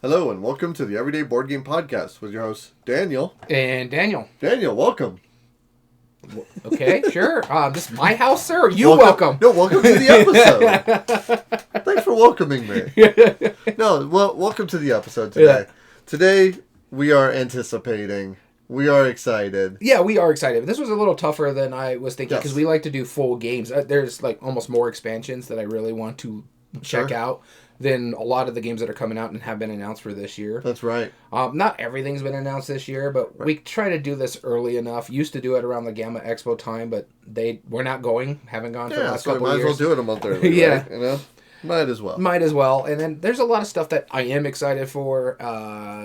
Hello and welcome to the Everyday Board Game Podcast with your host, Daniel. And Daniel. Daniel, welcome. Okay, sure. This is my house, sir. Welcome. No, welcome to the episode. Thanks for welcoming me. No, well, welcome to the episode today. Yeah. Today, we are anticipating. We are excited. Yeah, we are excited. This was a little tougher than I was thinking because Yes. we like to do full games. There's like almost more expansions that I really want to check Sure. out than a lot of the games that are coming out and have been announced for this year. That's right. Not everything's been announced this year, but we try to do this early enough. Used to do it around the Gamma Expo time, but we're not going. Haven't gone for the Yeah, last so couple might of as well years. do it a month early. Yeah. Right? You know? Might as well. Might as well. And then there's a lot of stuff that I am excited for.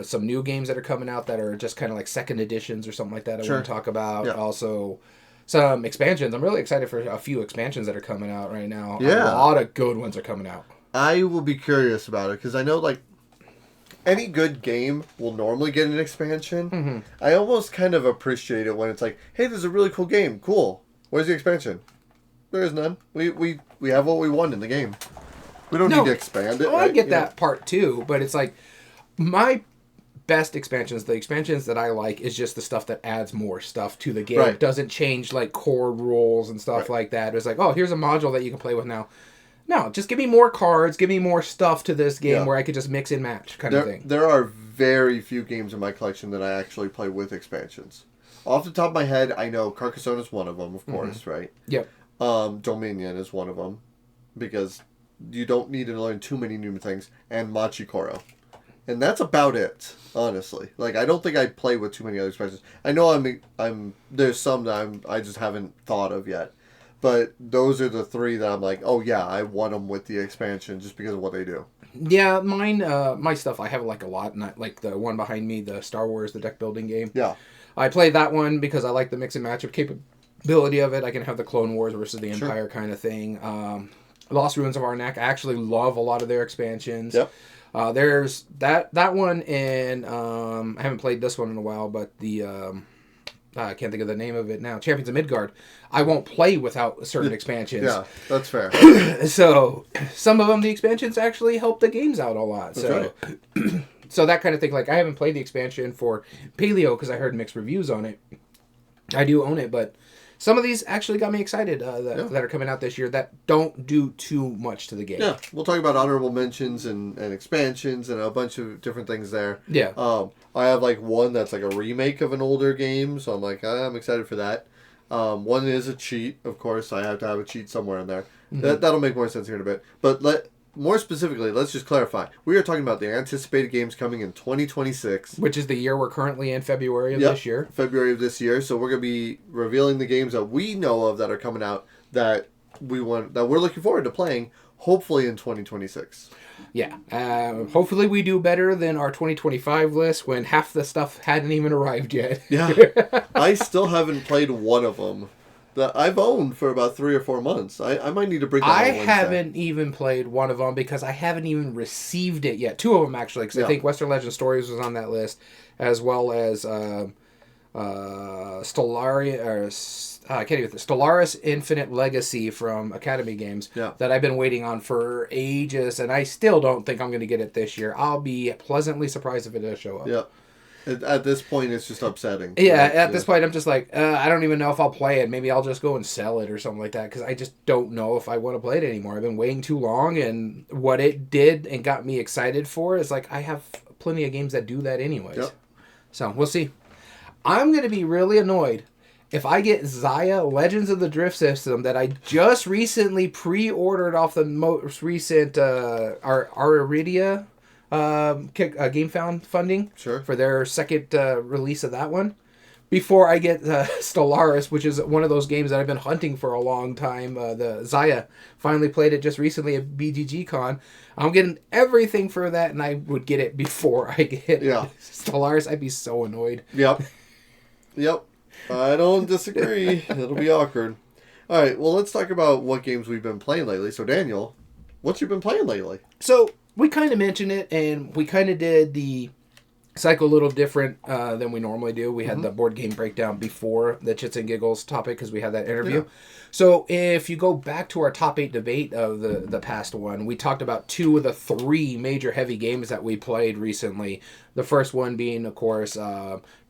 Some new games that are coming out that are just kind of like second editions or something like that I Sure. want to talk about. Yeah. Also, some expansions. I'm really excited for a few expansions that are coming out right now. Yeah. A lot of good ones are coming out. I will be curious about it because I know, like, any good game will normally get an expansion. Mm-hmm. I almost kind of appreciate it when it's like, hey, there's a really cool game. Cool. Where's the expansion? There is none. We have what we want in the game. We don't need to expand it. Oh, I right? get You know? that part too, but it's like my best expansions, the expansions that I like is just the stuff that adds more stuff to the game. Right. It doesn't change like core rules and stuff like that. It's like, oh, here's a module that you can play with now. No, just give me more cards, give me more stuff to this game where I could just mix and match kind of thing. There are very few games in my collection that I actually play with expansions. Off the top of my head, I know Carcassonne is one of them, of course, right? Yep. Dominion is one of them, because you don't need to learn too many new things, and Machikoro. And that's about it, honestly. Like, I don't think I play with too many other expansions. I know I'm there's some that I just haven't thought of yet. But those are the three that I'm like, oh yeah, I want them with the expansion just because of what they do. Yeah, mine, my stuff, I have like a lot, and like the one behind me, the Star Wars, the deck building game. Yeah. I played that one because I like the mix and match of capability of it. I can have the Clone Wars versus the Empire kind of thing. Lost Ruins of Arnak, I actually love a lot of their expansions. Yep. There's that one, and I haven't played this one in a while, but the I can't think of the name of it now. Champions of Midgard. I won't play without certain expansions. Yeah, that's fair. So some of them, the expansions actually help the games out a lot. That's So right. so that kind of thing. Like, I haven't played the expansion for Paleo because I heard mixed reviews on it. I do own it, but some of these actually got me excited that are coming out this year that don't do too much to the game. Yeah, we'll talk about honorable mentions and expansions and a bunch of different things there. Yeah. I have like one that's like a remake of an older game, so I'm like, I'm excited for that. One is a cheat, of course. I have to have a cheat somewhere in there. Mm-hmm. That'll make more sense here in a bit. But more specifically, let's just clarify. We are talking about the anticipated games coming in 2026. Which is the year we're currently in, February of this year. February of this year. So we're going to be revealing the games that we know of that are coming out that we're looking forward to playing, hopefully in 2026. Yeah. Hopefully we do better than our 2025 list when half the stuff hadn't even arrived yet. Yeah. I still haven't played one of them that I've owned for about 3 or 4 months. I might need to bring that I on Wednesday. haven't even played one of them because I haven't even received it yet. 2 of them, actually, because I think Western Legend Stories was on that list, as well as Stellaris Infinite Legacy from Academy Games that I've been waiting on for ages, and I still don't think I'm going to get it this year. I'll be pleasantly surprised if it does show up. Yeah. At this point, it's just upsetting. Yeah, at this point, I'm just like, I don't even know if I'll play it. Maybe I'll just go and sell it or something like that, because I just don't know if I want to play it anymore. I've been waiting too long, and what it did and got me excited for is, like, I have plenty of games that do that anyways. Yep. So, we'll see. I'm going to be really annoyed if I get Xayah Legends of the Drift System that I just recently pre-ordered off the most recent Iridia Game Found funding for their second release of that one, before I get Stellaris, which is one of those games that I've been hunting for a long time. The Xayah finally played it just recently at BGG Con. I'm getting everything for that, and I would get it before I get Stellaris. I'd be so annoyed. Yep. I don't disagree. It'll be awkward. All right, well, let's talk about what games we've been playing lately. So, Daniel, what you been playing lately? So, we kind of mentioned it, and we kind of did the cycle a little different than we normally do. We had the board game breakdown before the Chits and Giggles topic because we had that interview. Yeah. So if you go back to our top 8 debate of the past one, we talked about 2 of the 3 major heavy games that we played recently. The first one being, of course,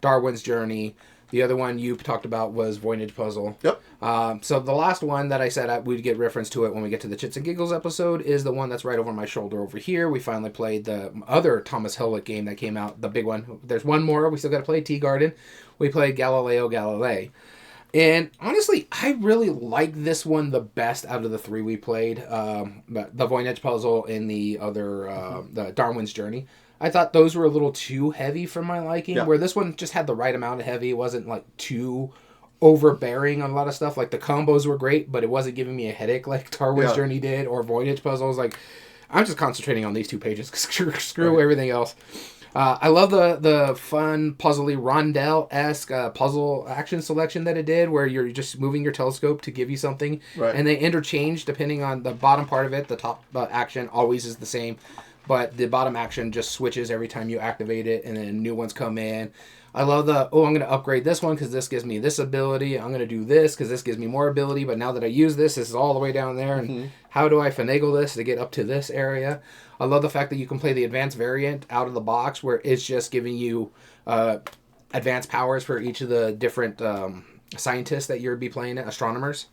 Darwin's Journey. The other one you talked about was Voynich Puzzle. Yep. So the last one that I said we'd get reference to it when we get to the Chits and Giggles episode is the one that's right over my shoulder over here. We finally played the other Thomas Holick game that came out, the big one. There's one more. We still got to play Tea Garden. We played Galileo Galilei. And honestly, I really like this one the best out of the 3 we played. The Voynich Puzzle and the other, the Darwin's Journey. I thought those were a little too heavy for my liking, where this one just had the right amount of heavy. It wasn't like too overbearing on a lot of stuff. Like the combos were great, but it wasn't giving me a headache like Darwin's Journey did or Voynich Puzzles. Like, I'm just concentrating on these 2 pages. Screw everything else. I love the fun, puzzly, rondelle-esque puzzle action selection that it did, where you're just moving your telescope to give you something. Right. And they interchange depending on the bottom part of it. The top action always is the same. But the bottom action just switches every time you activate it, and then new ones come in. I love I'm going to upgrade this one because this gives me this ability. I'm going to do this because this gives me more ability. But now that I use this is all the way down there. And how do I finagle this to get up to this area? I love the fact that you can play the advanced variant out of the box where it's just giving you advanced powers for each of the different scientists that you'll be playing, astronomers.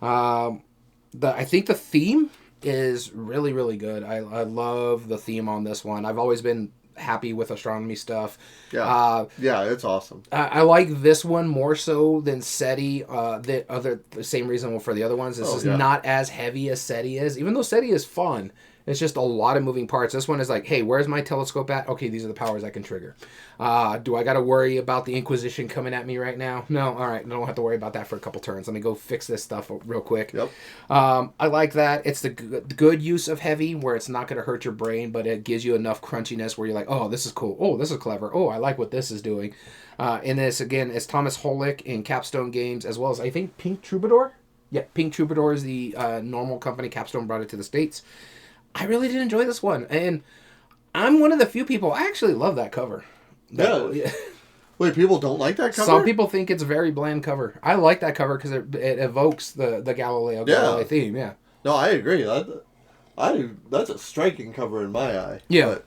I think the theme is really, really good. I love the theme on this one. I've always been happy with astronomy stuff. Yeah, it's awesome. I like this one more so than SETI. The same reason for the other ones. This is not as heavy as SETI is, even though SETI is fun. It's just a lot of moving parts. This one is like, hey, where's my telescope at? Okay, these are the powers I can trigger. Do I got to worry about the Inquisition coming at me right now? No, all right, I don't have to worry about that for a couple turns. Let me go fix this stuff real quick. Yep. I like that. It's the good use of heavy, where it's not going to hurt your brain, but it gives you enough crunchiness where you're like, oh, this is cool. Oh, this is clever. Oh, I like what this is doing. And this, again, is Thomas Holick in Capstone Games, as well as, I think, Pink Troubadour? Yeah, Pink Troubadour is the normal company. Capstone brought it to the States. I really did enjoy this one, and I'm one of the few people. I actually love that cover. Wait, people don't like that cover? Some people think it's a very bland cover. I like that cover because it evokes the Galileo Galilei theme. Yeah. No, I agree. That's a striking cover in my eye. Yeah.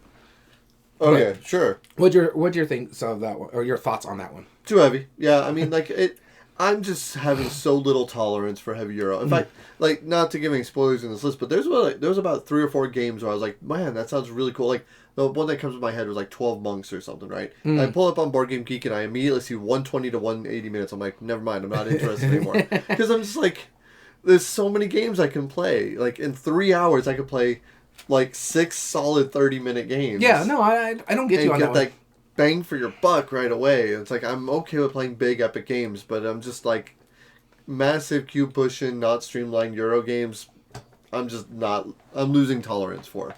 But, okay, sure. What's your thoughts of that one, or your thoughts on that one? Too heavy. Yeah, I mean, like it. I'm just having so little tolerance for heavy Euro. In fact, like, not to give any spoilers in this list, but there was about 3 or 4 games where I was like, man, that sounds really cool. Like, the one that comes to my head was like 12 Monks or something, right? I pull up on Board Game Geek and I immediately see 120 to 180 minutes. I'm like, never mind, I'm not interested anymore. Because I'm just like, there's so many games I can play. Like, in 3 hours, I could play like 6 solid 30-minute games. Yeah, no, I don't get you on that one. Like, bang for your buck right away. It's like, I'm okay with playing big epic games, but I'm just like, massive cube pushing, not streamlined Euro games, I'm losing tolerance for.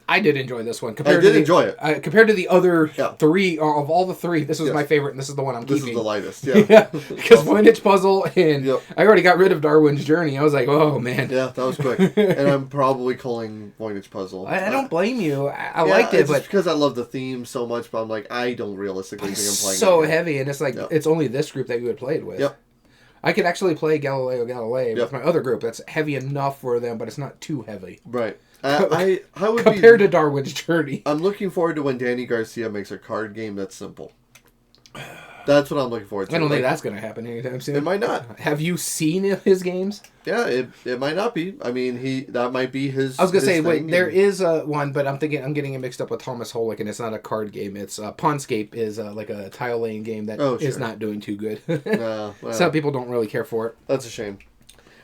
I did enjoy this one. Enjoy it. Compared to the other 3, or of all the 3, this was my favorite, and this is the one I'm keeping. This is the lightest, yeah. Because Voynich Puzzle, and I already got rid of Darwin's Journey. I was like, oh, man. Yeah, that was quick. And I'm probably calling Voynich Puzzle. I don't blame you. I liked it, but... It's because I love the theme so much, but I'm like, I don't realistically think I'm playing so heavy, and it's like, it's only this group that you would play it with. Yep. I could actually play Galileo Galilei with my other group. That's heavy enough for them, but it's not too heavy. Right. I would compared to Darwin's Journey. I'm looking forward to when Danny Garcia makes a card game that's simple. That's what I'm looking forward to. I don't think that's going to happen anytime soon. It might not. Have you seen his games? Yeah, it might not be. I mean, that might be his. I was going to say, wait, there is one, but I'm getting it mixed up with Thomas Holick, and it's not a card game. It's Pawnscape is like a tile laying game that is not doing too good. Well, some people don't really care for it. That's a shame.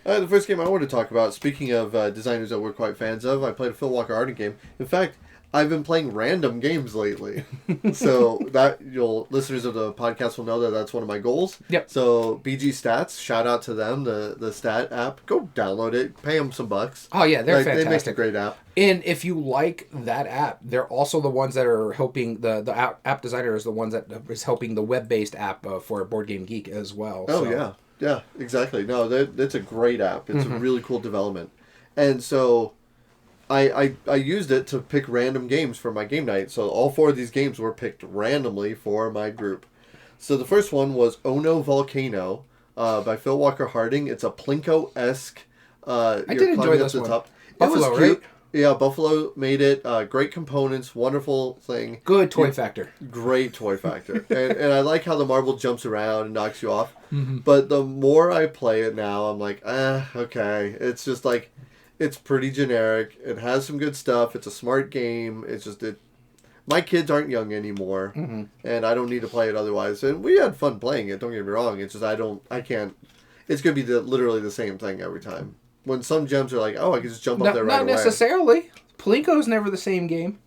The first game I wanted to talk about, speaking of designers that we're quite fans of, I played a Phil Walker Arden game. In fact, I've been playing random games lately. So that listeners of the podcast will know that that's one of my goals. Yep. So BG Stats, shout out to them, the stat app. Go download it. Pay them some bucks. Oh yeah, they're fantastic. They make a great app. And if you like that app, they're also the ones that are helping the app designer is the ones that is helping the web-based app for Board Game Geek as well. Oh yeah. Yeah, exactly. No, that's a great app. It's a really cool development. And so I used it to pick random games for my game night. So all 4 of these games were picked randomly for my group. So the first one was Oh No Volcano by Phil Walker Harding. It's a Plinko-esque. I did enjoy this one. Top. Buffalo, it was cute. Right? Yeah, Buffalo made it. Great components, wonderful thing. Good toy factor. Great toy factor. and I like how the marble jumps around and knocks you off. Mm-hmm. But the more I play it now, I'm like, okay. It's just like, it's pretty generic. It has some good stuff. It's a smart game. It's just, my kids aren't young anymore. Mm-hmm. And I don't need to play it otherwise. And we had fun playing it, don't get me wrong. It's just, I can't, it's going to be literally the same thing every time. When some gems are like, oh, I can just jump up there right away. Not necessarily. Plinko's never the same game.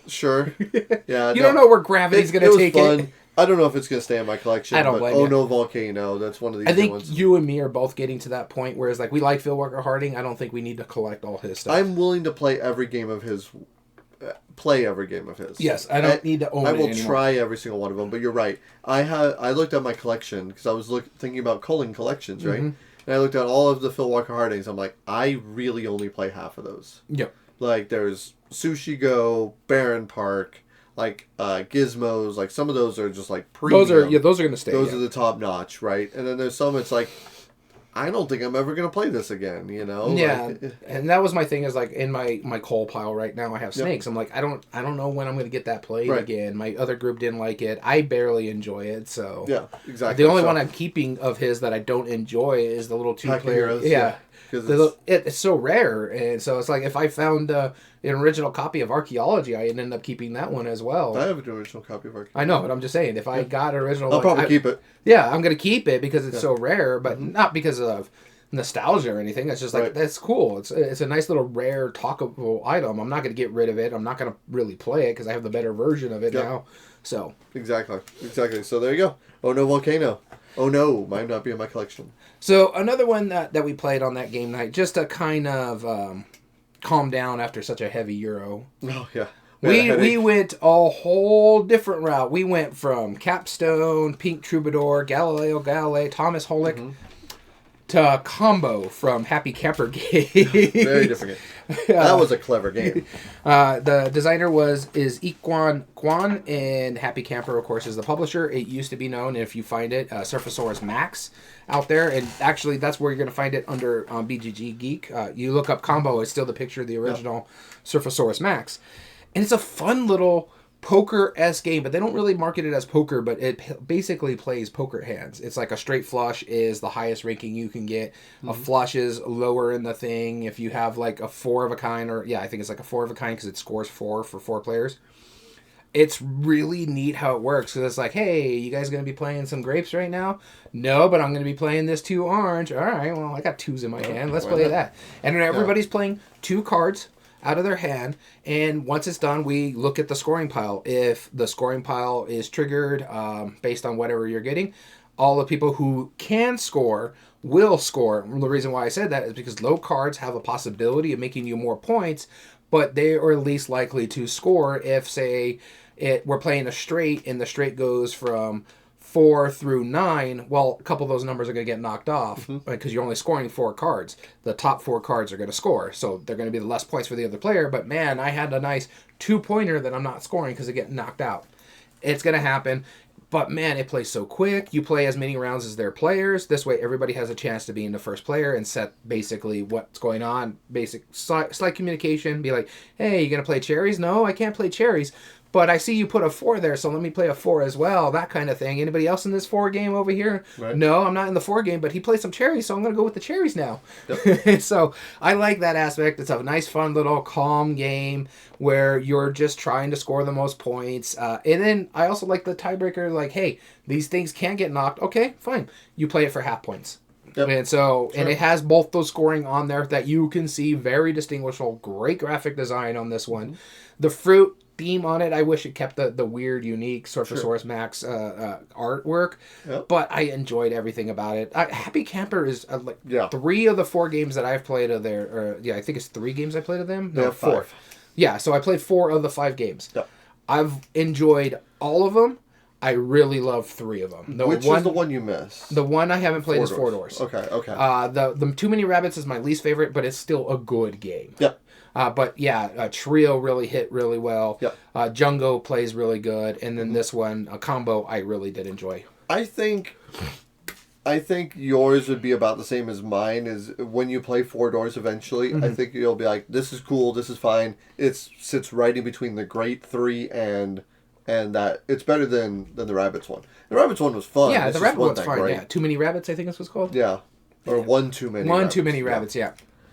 Sure. Yeah. You don't know where gravity's going to take it. I don't know if it's going to stay in my collection. I don't blame you. No Volcano. That's one of these I think ones. You and me are both getting to that point, whereas like we like Phil Walker Harding. I don't think we need to collect all his stuff. I'm willing to play every game of his. Yes, I don't need to own it anymore. I will try every single one of them, but you're right. I looked at my collection because I was thinking about culling collections, right? Mm-hmm. And I looked at all of the Phil Walker Hardings. I'm like, I really only play half of those. Yep. Like, there's Sushi Go, Barren Park, like, Gizmos. Like, some of those are just, like, premium. Those are going to stay. Those are the top notch, right? And then there's some, it's like, I don't think I'm ever going to play this again, you know? Yeah, like, and that was my thing is, like, in my coal pile right now, I have snakes. Yep. I'm like, I don't know when I'm going to get that played again. My other group didn't like it. I barely enjoy it, so... Yeah, exactly. The only one I'm keeping of his that I don't enjoy is the little 2-player... Yeah. It's so rare, and so it's like, if I found an original copy of Archaeology, I'd end up keeping that one as well. I have an original copy of Archaeology. I know, but I'm just saying, if I got an original... I'll probably keep it. Yeah, I'm going to keep it because it's so rare, but not because of nostalgia or anything. It's just like, that's cool. It's a nice little rare talkable item. I'm not going to get rid of it. I'm not going to really play it because I have the better version of it now. So Exactly. So there you go. Oh No Volcano. Oh no, might not be in my collection. So another one that we played on that game night, just to kind of calm down after such a heavy Euro. Oh yeah. We went a whole different route. We went from Capstone, Pink Troubadour, Galileo Galilei, Thomas Holick, to Combo from Happy Camper Game. Very different game. That was a clever game. The designer is Iquan Kwan, and Happy Camper, of course, is the publisher. It used to be known, if you find it, Surfasaurus Max out there, and actually that's where you're going to find it under BGG Geek. You look up Combo, it's still the picture of the original Surfasaurus Max. And it's a fun little poker-esque game, but they don't really market it as poker, but it basically plays poker hands. It's like a straight flush is the highest ranking you can get. Mm-hmm. A flush is lower in the thing. If you have like a 4 of a kind, I think it's like a 4 of a kind because it scores 4 for 4 players. It's really neat how it works, because it's like, hey, you guys going to be playing some grapes right now? No, but I'm going to be playing this 2 orange. All right, well, I got 2s in my hand. Let's play that. And everybody's playing 2 cards out of their hand, and once it's done, we look at the scoring pile. If the scoring pile is triggered based on whatever you're getting, all the people who can score will score. The reason why I said that is because low cards have a possibility of making you more points, but they are least likely to score if, say, we're playing a straight, and the straight goes from 4 through 9, well, a couple of those numbers are going to get knocked off because you're only scoring 4 cards. The top 4 cards are going to score, so they're going to be the less points for the other player. But man, I had a nice 2-pointer that I'm not scoring because it get knocked out. It's going to happen, but man, it plays so quick. You play as many rounds as their players. This way, everybody has a chance to be in the first player and set basically what's going on. Basic slight communication. Be like, hey, you going to play cherries? No, I can't play cherries. But I see you put a 4 there, so let me play a 4 as well. That kind of thing. Anybody else in this 4 game over here? Right. No, I'm not in the 4 game, but he plays some cherries, so I'm going to go with the cherries now. Yep. So I like that aspect. It's a nice, fun, little calm game where you're just trying to score the most points. And then I also like the tiebreaker, like, hey, these things can't get knocked. Okay, fine. You play it for half points. Yep. And so, and it has both those scoring on there that you can see. Very distinguishable. Great graphic design on this one. The fruit theme on it, I wish it kept the weird, unique Surfasaurus Max artwork, but I enjoyed everything about it. Happy Camper is 3 of the 4 games that I've played of their, I think it's 3 games I played of them. No, 4. 5. Yeah, so I played 4 of the 5 games. Yep. I've enjoyed all of them. I really love 3 of them. Which is the one you missed? The one I haven't played is 4 Doors. Okay. The Too Many Rabbits is my least favorite, but it's still a good game. Yep. But yeah, Trio really hit really well. Yep. Jungo plays really good, and then this one, a Combo, I really did enjoy. I think yours would be about the same as mine. Is when you play 4 Doors eventually, I think you'll be like, this is cool, this is fine. It sits right in between the Great 3 and that. It's better than the Rabbits one. The Rabbits one was fun. Yeah, it's the Rabbit one's fine. right? Yeah, Too Many Rabbits, I think that's what's called. Yeah, or One Too Many. One Rabbits. Too Many Rabbits. Yeah.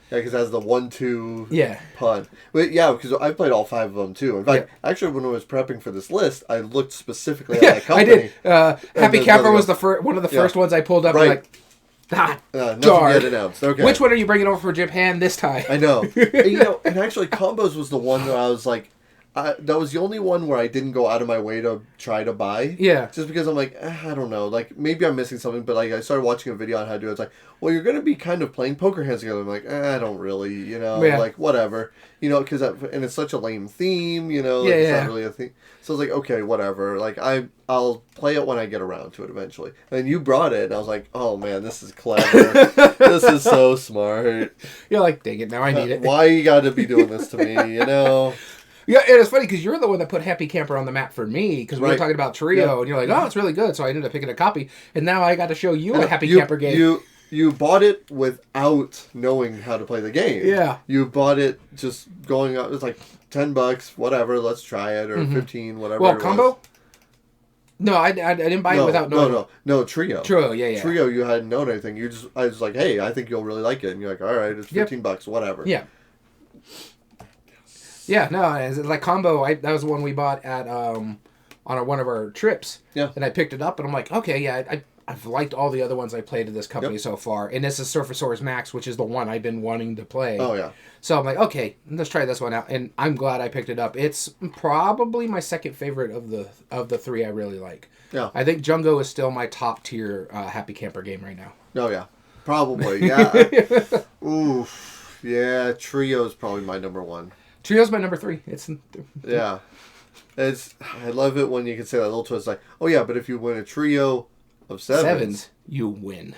Yeah, because it has the 1-2 Yeah. pun. But yeah, because I played all 5 of them too. In fact, actually, when I was prepping for this list, I looked specifically at that company. I did. Happy Camper was one of the first ones I pulled up. Right. Nothing yet announced. Okay. Which one are you bringing over for Japan this time? I know. And actually, Combos was the one where I was like, that was the only one where I didn't go out of my way to try to buy. Yeah. Just because I'm like, I don't know. Like, maybe I'm missing something, but like, I started watching a video on how to do it. It's like, well, you're going to be kind of playing poker hands together. I'm like, I don't really, like, whatever. Because, and it's such a lame theme, like, it's not really a thing. So I was like, okay, whatever. Like, I'll play it when I get around to it eventually. And you brought it, and I was like, oh man, this is clever. This is so smart. You're like, dang it, now I need it. Why you got to be doing this to me, Yeah, and it's funny because you're the one that put Happy Camper on the map for me because we were talking about Trio, and you're like, oh, it's really good. So I ended up picking a copy, and now I got to show you a Happy Camper game. You bought it without knowing how to play the game. Yeah. You bought it just going up. It's like $10, whatever. Let's try it, or 15, whatever. Well, Combo? No, I didn't buy it without knowing. No, Trio. Trio, yeah. Trio, you hadn't known anything. I was like, hey, I think you'll really like it, and you're like, all right, it's $15, whatever. Yeah. Yeah, no, it's like Combo. That was the one we bought at on one of our trips. Yeah. And I picked it up, and I'm like, okay, yeah, I've liked all the other ones I played at this company so far, and this is Surfasaurus Max, which is the one I've been wanting to play. Oh yeah. So I'm like, okay, let's try this one out, and I'm glad I picked it up. It's probably my second favorite of the 3 I really like. Yeah. I think Jungo is still my top tier Happy Camper game right now. Oh yeah, probably yeah. Oof, yeah. Trio is probably my number 1. Trio's my number 3. Yeah. I love it when you can say that little twist like, oh yeah, but if you win a trio of sevens, you win.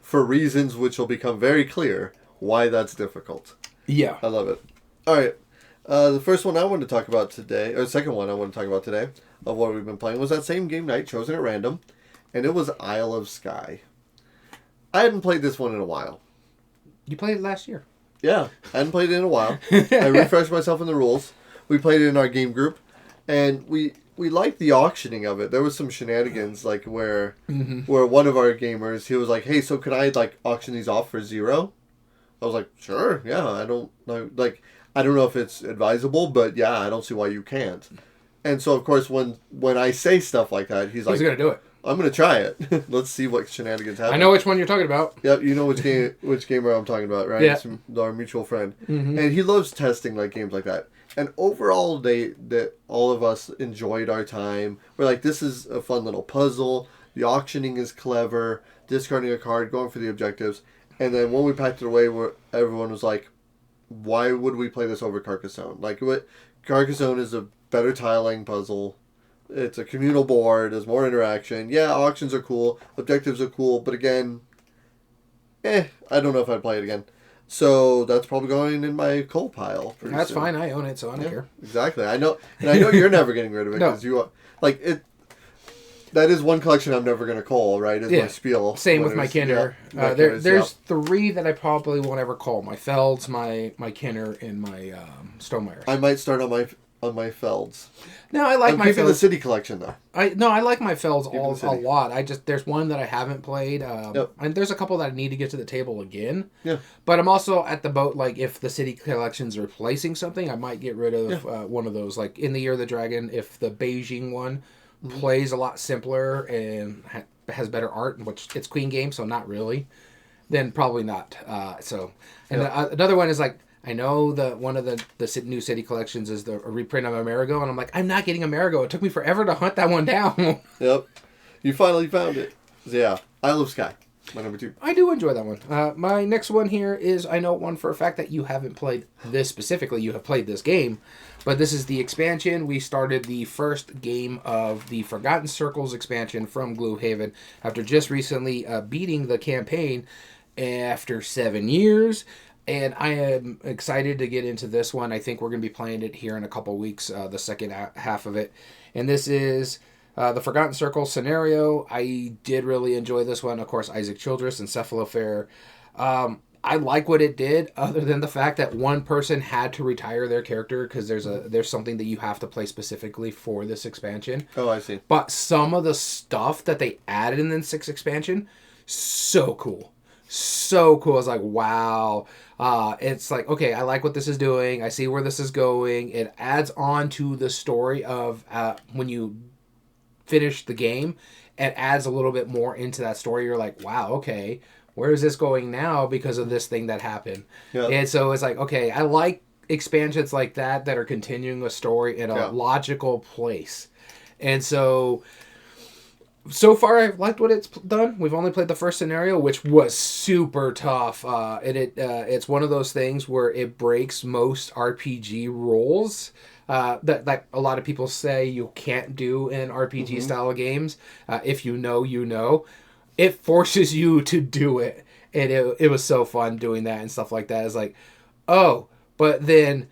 For reasons which will become very clear why that's difficult. Yeah. I love it. All right. The first one I wanted to talk about today, or the second one I want to talk about today, of what we've been playing, was that same game night, chosen at random, and it was Isle of Skye. I hadn't played this one in a while. You played it last year. Yeah, I hadn't played it in a while. I refreshed myself in the rules. We played it in our game group, and we liked the auctioning of it. There was some shenanigans, like where one of our gamers, he was like, "Hey, so could I like auction these off for 0?" I was like, "Sure, yeah. I don't know if it's advisable, but yeah, I don't see why you can't." And so, of course, when I say stuff like that, he's like, gonna do it. I'm gonna try it. Let's see what shenanigans happen. I know which one you're talking about. Yep, you know which gamer I'm talking about, right? Yeah. It's our mutual friend, and he loves testing like games like that. And overall, all of us enjoyed our time. We're like, this is a fun little puzzle. The auctioning is clever. Discarding a card, going for the objectives, and then when we packed it away, everyone was like, "Why would we play this over Carcassonne? Like, Carcassonne is a better tiling puzzle." It's a communal board. There's more interaction. Yeah, auctions are cool. Objectives are cool. But again, I don't know if I'd play it again. So that's probably going in my coal pile. That's soon. Fine. I own it, so I don't care. Exactly. I know, and I know you're never getting rid of it because you like it. That is one collection I'm never going to call. Right? Is my spiel. Same with my Kenner. There's 3 that I probably won't ever call: my Felds, my Kenner, and my Stonemaier. I might start on my Felds. No, I like my Felds. The city collection though. I like my Felds a lot. There's one that I haven't played, and there's a couple that I need to get to the table again. Yeah. But I'm also at the boat. Like if the city collection's replacing something, I might get rid of one of those. Like in the Year of the Dragon, if the Beijing one plays a lot simpler and has better art, which it's Queen game, so not really, then probably not. Another one is like. I know one of the new city collections is a reprint of Amerigo, and I'm like, I'm not getting Amerigo. It took me forever to hunt that one down. Yep. You finally found it. So yeah, Isle of Skye. My number 2. I do enjoy that one. My next one here is, I know one for a fact that you haven't played this specifically. You have played this game, but this is the expansion. We started the first game of the Forgotten Circles expansion from Gloomhaven after just recently beating the campaign after 7 years. And I am excited to get into this one. I think we're going to be playing it here in a couple weeks, the second half of it. And this is the Forgotten Circle scenario. I did really enjoy this one. Of course, Isaac Childress and Cephalofair. I like what it did, other than the fact that one person had to retire their character because there's something that you have to play specifically for this expansion. Oh, I see. But some of the stuff that they added in the 6th expansion, so cool. So cool. I was like, wow. It's like, okay, I like what this is doing. I see where this is going. It adds on to the story of when you finish the game. It adds a little bit more into that story. You're like, wow, okay, where is this going now because of this thing that happened? Yep. And so it's like, okay, I like expansions like that are continuing a story in a logical place. And so far, I've liked what it's done. We've only played the first scenario, which was super tough. It's one of those things where it breaks most RPG rules that like a lot of people say you can't do in RPG style games. If you know, you know. It forces you to do it. And it was so fun doing that and stuff like that. It's like, oh, but then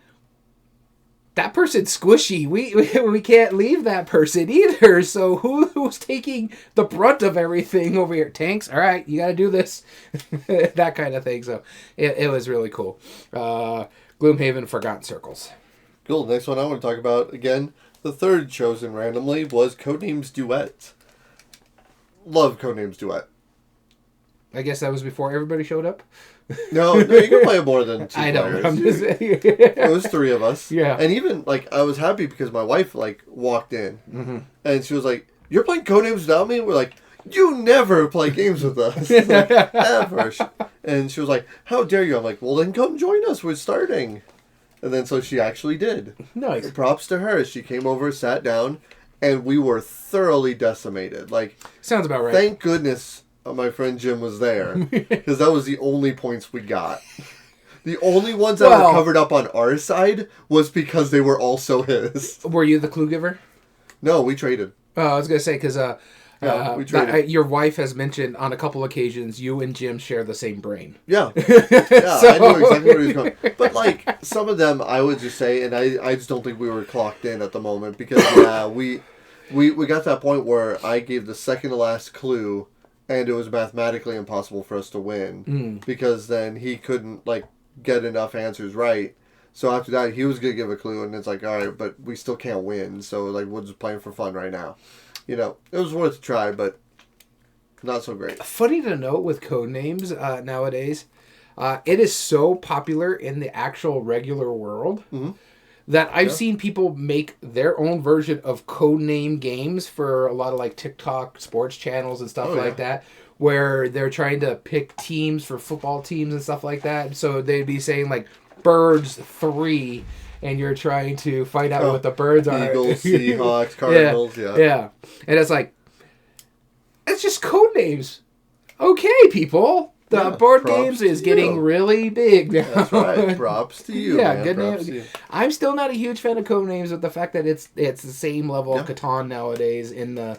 that person's squishy. We can't leave that person either. So who's taking the brunt of everything over here? Tanks, all right, you got to do this. That kind of thing. So it was really cool. Gloomhaven Forgotten Circles. Cool. Next one I want to talk about, again, the third chosen randomly was Codenames Duet. Love Codenames Duet. I guess that was before everybody showed up. No, you can play more than 2 I know. players. I'm just saying. It was 3 of us. Yeah. And even, like, I was happy because my wife, like, walked in. And she was like, "You're playing Codenames without me?" We're like, "You never play games with us." Like, ever. And she was like, "How dare you?" I'm like, "Well, then come join us. We're starting." And then so she actually did. Nice. Props to her. She came over, sat down, and we were thoroughly decimated. Like, sounds about right. Thank goodness my friend Jim was there, because that was the only points we got. The only ones that were covered up on our side was because they were also his. Were you the clue giver? No, we traded. Oh, I was going to say, because we traded. your wife has mentioned on a couple occasions you and Jim share the same brain. Yeah. Yeah, so... I knew exactly where he was going. But, like, some of them, I would just say, and I just don't think we were clocked in at the moment, because, we got to that point where I gave the second to last clue, and it was mathematically impossible for us to win, because then he couldn't, like, get enough answers right. So after that, he was going to give a clue, and it's like, all right, but we still can't win, so, like, we're just playing for fun right now. You know, it was worth a try, but not so great. Funny to note with Codenames nowadays, it is so popular in the actual regular world that I've seen people make their own version of Codename games for a lot of, like, TikTok sports channels and stuff like that, where they're trying to pick teams for football teams and stuff like that. So they'd be saying, like, Birds 3, and you're trying to find out what the birds are. Eagles, Seahawks, Cardinals, yeah. And it's like, it's just Codenames. Okay, people. The board games is getting really big now. That's right. Props to you, man. Good Props to name. you. I'm still not a huge fan of Codenames, with the fact that it's the same level of Catan nowadays in the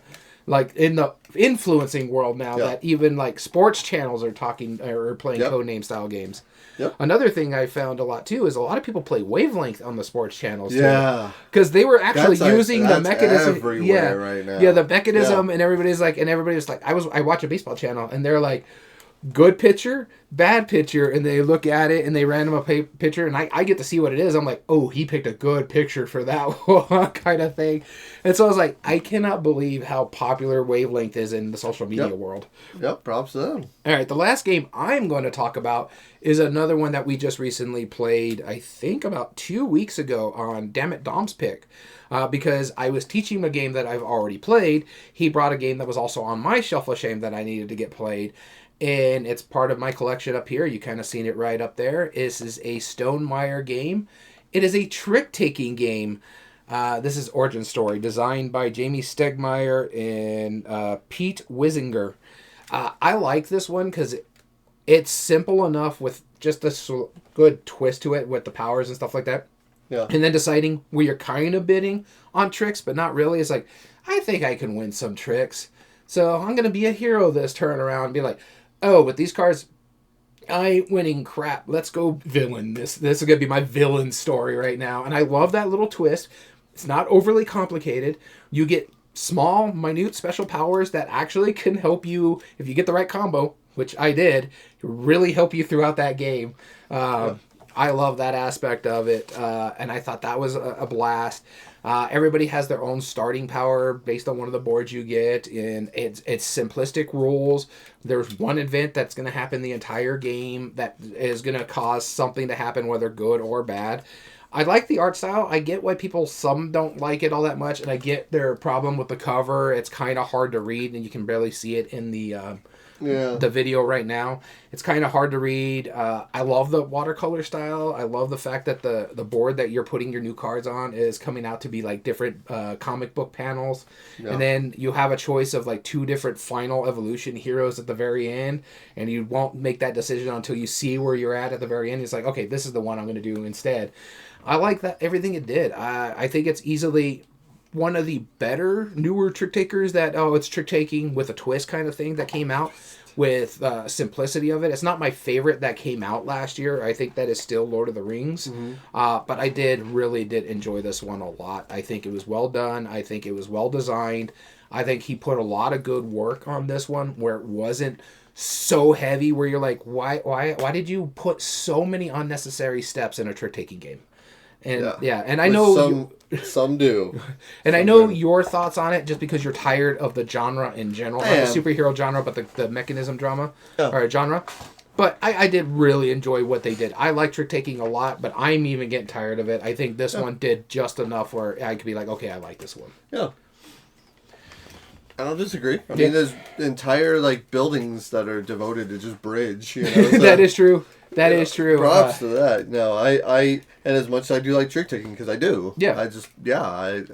influencing world now, that even, like, sports channels are talking or playing Codename style games. Yep. Another thing I found a lot too is a lot of people play Wavelength on the sports channels too. Yeah. Because they were actually using the mechanism. Everywhere right now. Yeah, the mechanism, and everybody's like, I watch a baseball channel, and they're like, good pitcher, bad pitcher, and they look at it and they random a pitcher, and I get to see what it is. I'm like, oh, he picked a good picture for that one kind of thing. And so I was like, I cannot believe how popular Wavelength is in the social media world. Yep, props to them. All right, the last game I'm going to talk about is another one that we just recently played, I think about 2 weeks ago on Dammit Dom's Pick. Because I was teaching him a game that I've already played. He brought a game that was also on my Shelf of Shame that I needed to get played. And it's part of my collection up here. You kind of seen it right up there. This is a Stonemaier game. It is a trick-taking game. This is Origin Story, designed by Jamie Stegmaier and Pete Wisinger. I like this one because it's simple enough with just a good twist to it with the powers and stuff like that. Yeah. And then deciding where you're kind of bidding on tricks, but not really. It's like, I think I can win some tricks. So I'm going to be a hero this turn around and be like, oh, with these cards, I ain't winning crap. Let's go villain. This is going to be my villain story right now. And I love that little twist. It's not overly complicated. You get small, minute special powers that actually can help you, if you get the right combo, which I did, really help you throughout that game. I love that aspect of it, and I thought that was a blast. Everybody has their own starting power based on one of the boards you get, and it's simplistic rules. There's one event that's going to happen the entire game that is going to cause something to happen, whether good or bad. I like the art style. I get why some don't like it all that much, and I get their problem with the cover. It's kind of hard to read, and you can barely see it in the video right now. It's kind of hard to read. I love the watercolor style. I love the fact that the board that you're putting your new cards on is coming out to be like different comic book panels. Yeah. And then you have a choice of like 2 different final evolution heroes at the very end, and you won't make that decision until you see where you're at the very end. It's like, okay, this is the one I'm going to do instead. I like that everything it did. I think it's easily one of the better, newer trick takers that, it's trick taking with a twist kind of thing that came out with simplicity of it. It's not my favorite that came out last year. I think that is still Lord of the Rings. Mm-hmm. But I really did enjoy this one a lot. I think it was well done. I think it was well designed. I think he put a lot of good work on this one where it wasn't so heavy where you're like, why did you put so many unnecessary steps in a trick taking game? And and I know some do. And I know your thoughts on it just because you're tired of the genre in general. Not the superhero genre, but the mechanism drama or genre. But I did really enjoy what they did. I like trick taking a lot, but I'm even getting tired of it. I think this one did just enough where I could be like, okay, I like this one. Yeah. I don't disagree. I mean, there's entire buildings that are devoted to just bridge. So, that is true. That is true. Props to that. No, I and as much as I do like trick taking, because I do. Yeah.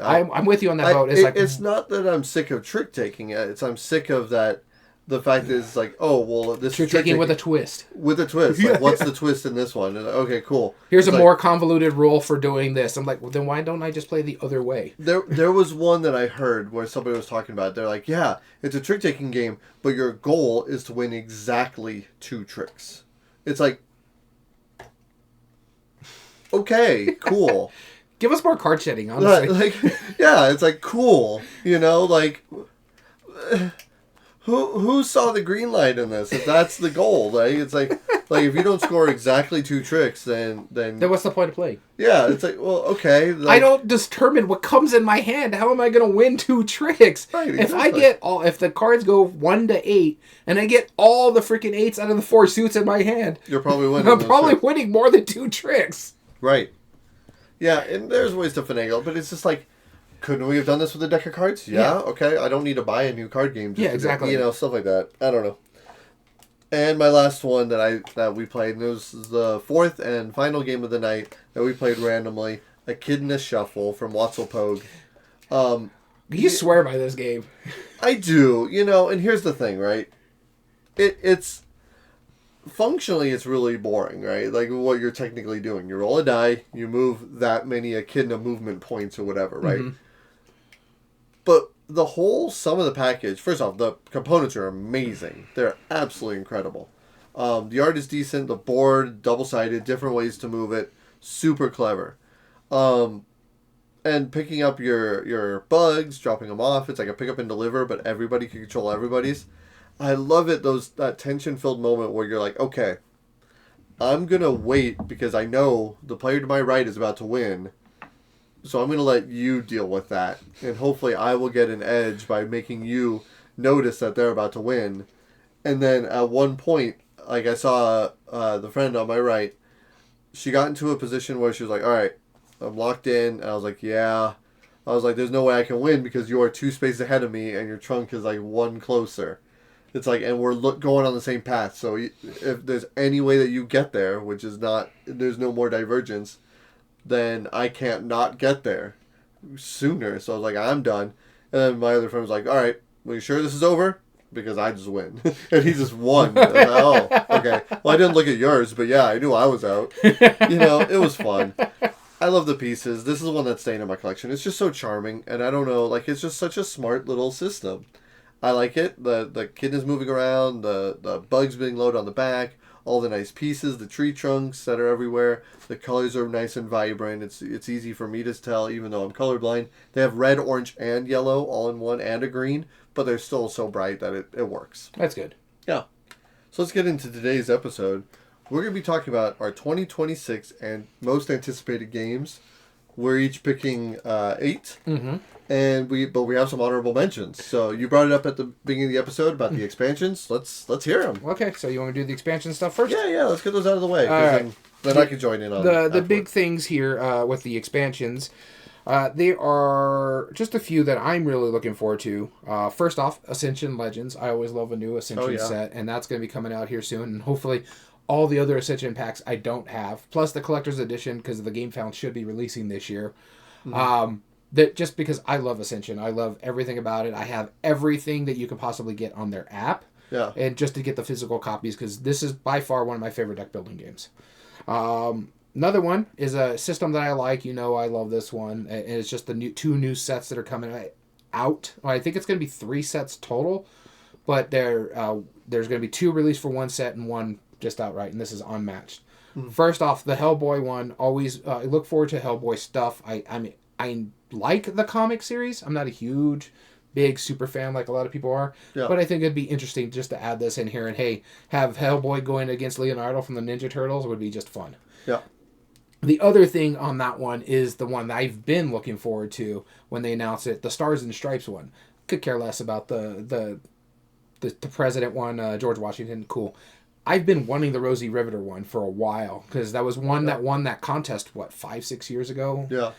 I'm with you on that boat. It's not that I'm sick of trick taking. I'm sick of that. The fact is, it's like, oh, well, this trick taking with a twist. With a twist. Like, what's the twist in this one? And, okay, cool. Here's a more convoluted rule for doing this. I'm like, well, then why don't I just play the other way? There was one that I heard where somebody was talking about. They're like, yeah, it's a trick taking game, but your goal is to win exactly 2 tricks. It's like, okay, cool. Give us more card shedding, honestly. It's like, cool. Who saw the green light in this? If that's the goal, right? It's like if you don't score exactly 2 tricks, then what's the point of playing? Yeah, it's like, well, okay. I don't determine what comes in my hand. How am I going to win 2 tricks? Right, exactly. If the cards go 1 to 8, and I get all the freaking 8s out of the 4 suits in my hand, you're probably winning. I'm probably winning more than 2 tricks. Right. Yeah, and there's ways to finagle, but it's just like, couldn't we have done this with a deck of cards? Yeah, okay. I don't need to buy a new card game. Exactly. Stuff like that. I don't know. And my last one that we played, and it was the 4th and final game of the night that we played randomly, Echidna Shuffle from Watzel Pogue. You swear by this game. I do, and here's the thing, right? It's functionally, it's really boring, right? Like what you're technically doing. You roll a die, you move that many Echidna movement points or whatever, right? Mm-hmm. But the whole sum of the package, first off, the components are amazing. They're absolutely incredible. The art is decent, the board, double-sided, different ways to move it, super clever. And picking up your bugs, dropping them off, it's like a pick up and deliver, but everybody can control everybody's. I love it, that tension-filled moment where you're like, okay, I'm going to wait because I know the player to my right is about to win, so I'm going to let you deal with that. And hopefully I will get an edge by making you notice that they're about to win. And then at one point, like I saw the friend on my right, she got into a position where she was like, all right, I'm locked in. And I was like, yeah. I was like, there's no way I can win because you are 2 spaces ahead of me and your trunk is like 1 closer. It's like, and we're going on the same path. So if there's any way that you get there, which is not, there's no more divergence, then I can't not get there sooner. So I was like, I'm done. And then my other friend was like, all right, are you sure this is over? because I just win. And he just won. I was like, oh, okay. Well, I didn't look at yours, but yeah, I knew I was out. It was fun. I love the pieces. This is one that's staying in my collection. It's just so charming, and I don't know, like, it's just such a smart little system. I like it. The kid is moving around, the bugs being loaded on the back, all the nice pieces, the tree trunks that are everywhere. The colors are nice and vibrant. It's easy for me to tell, even though I'm colorblind. They have red, orange, and yellow all in one, and a green, but they're still so bright that it works. That's good. Yeah. So let's get into today's episode. We're going to be talking about our 2026 and most anticipated games. We're each picking 8. Mm-hmm. And we have some honorable mentions. So you brought it up at the beginning of the episode about the expansions. Let's hear them. Okay, so you want to do the expansion stuff first? Yeah. Let's get those out of the way. All right. Then I can join in on the big things here with the expansions. They are just a few that I'm really looking forward to. First off, Ascension Legends. I always love a new Ascension set, and that's going to be coming out here soon. And hopefully all the other Ascension packs I don't have, plus the Collector's Edition, because the Game Found should be releasing this year. Mm-hmm. That just because I love Ascension. I love everything about it. I have everything that you could possibly get on their app. Yeah. And just to get the physical copies, because this is by far one of my favorite deck building games. Another one is a system that I like. I love this one. And it's just the two new sets that are coming out. I think it's going to be 3 sets total, but there's going to be 2 released for one set and 1 just outright, and this is unmatched. Mm-hmm. First off, the Hellboy one. Always look forward to Hellboy stuff. I like the comic series. I'm not a huge, big super fan like a lot of people are, but I think it'd be interesting just to add this in here and hey, have Hellboy going against Leonardo from the Ninja Turtles would be just fun. Yeah. The other thing on that one is the one that I've been looking forward to when they announced it, the Stars and Stripes one. Could care less about the president one, George Washington. Cool. I've been wanting the Rosie Riveter one for a while because that was one that won that contest 5-6 years ago. Yeah.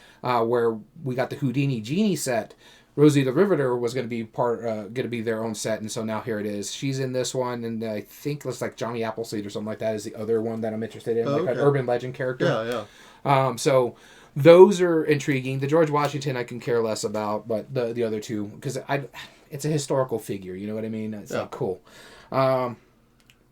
Where we got the Houdini Genie set. Rosie the Riveter was going to be going to be their own set, and so now here it is. She's in this one, and I think it's like Johnny Appleseed or something like that is the other one that I'm interested in, an urban legend character. Yeah. So those are intriguing. The George Washington I can care less about, but the other two because it's a historical figure. You know what I mean? It's like cool.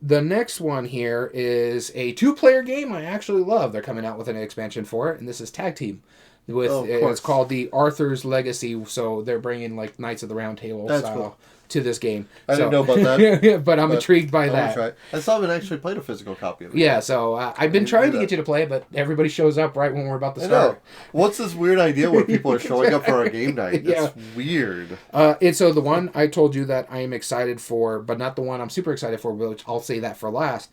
The next one here is a 2-player game I actually love. They're coming out with an expansion for it, and this is Tag Team. It's called the Arthur's Legacy, so they're bringing like Knights of the Round Table style to this game. I didn't know about that. but I'm intrigued by that. Try. I still haven't actually played a physical copy of it. Yeah, so I've been trying to get you to play it, but everybody shows up right when we're about to start. I know. What's this weird idea where people are showing up for our game night? It's weird. And so the one I told you that I am excited for, but not the one I'm super excited for, which I'll say that for last,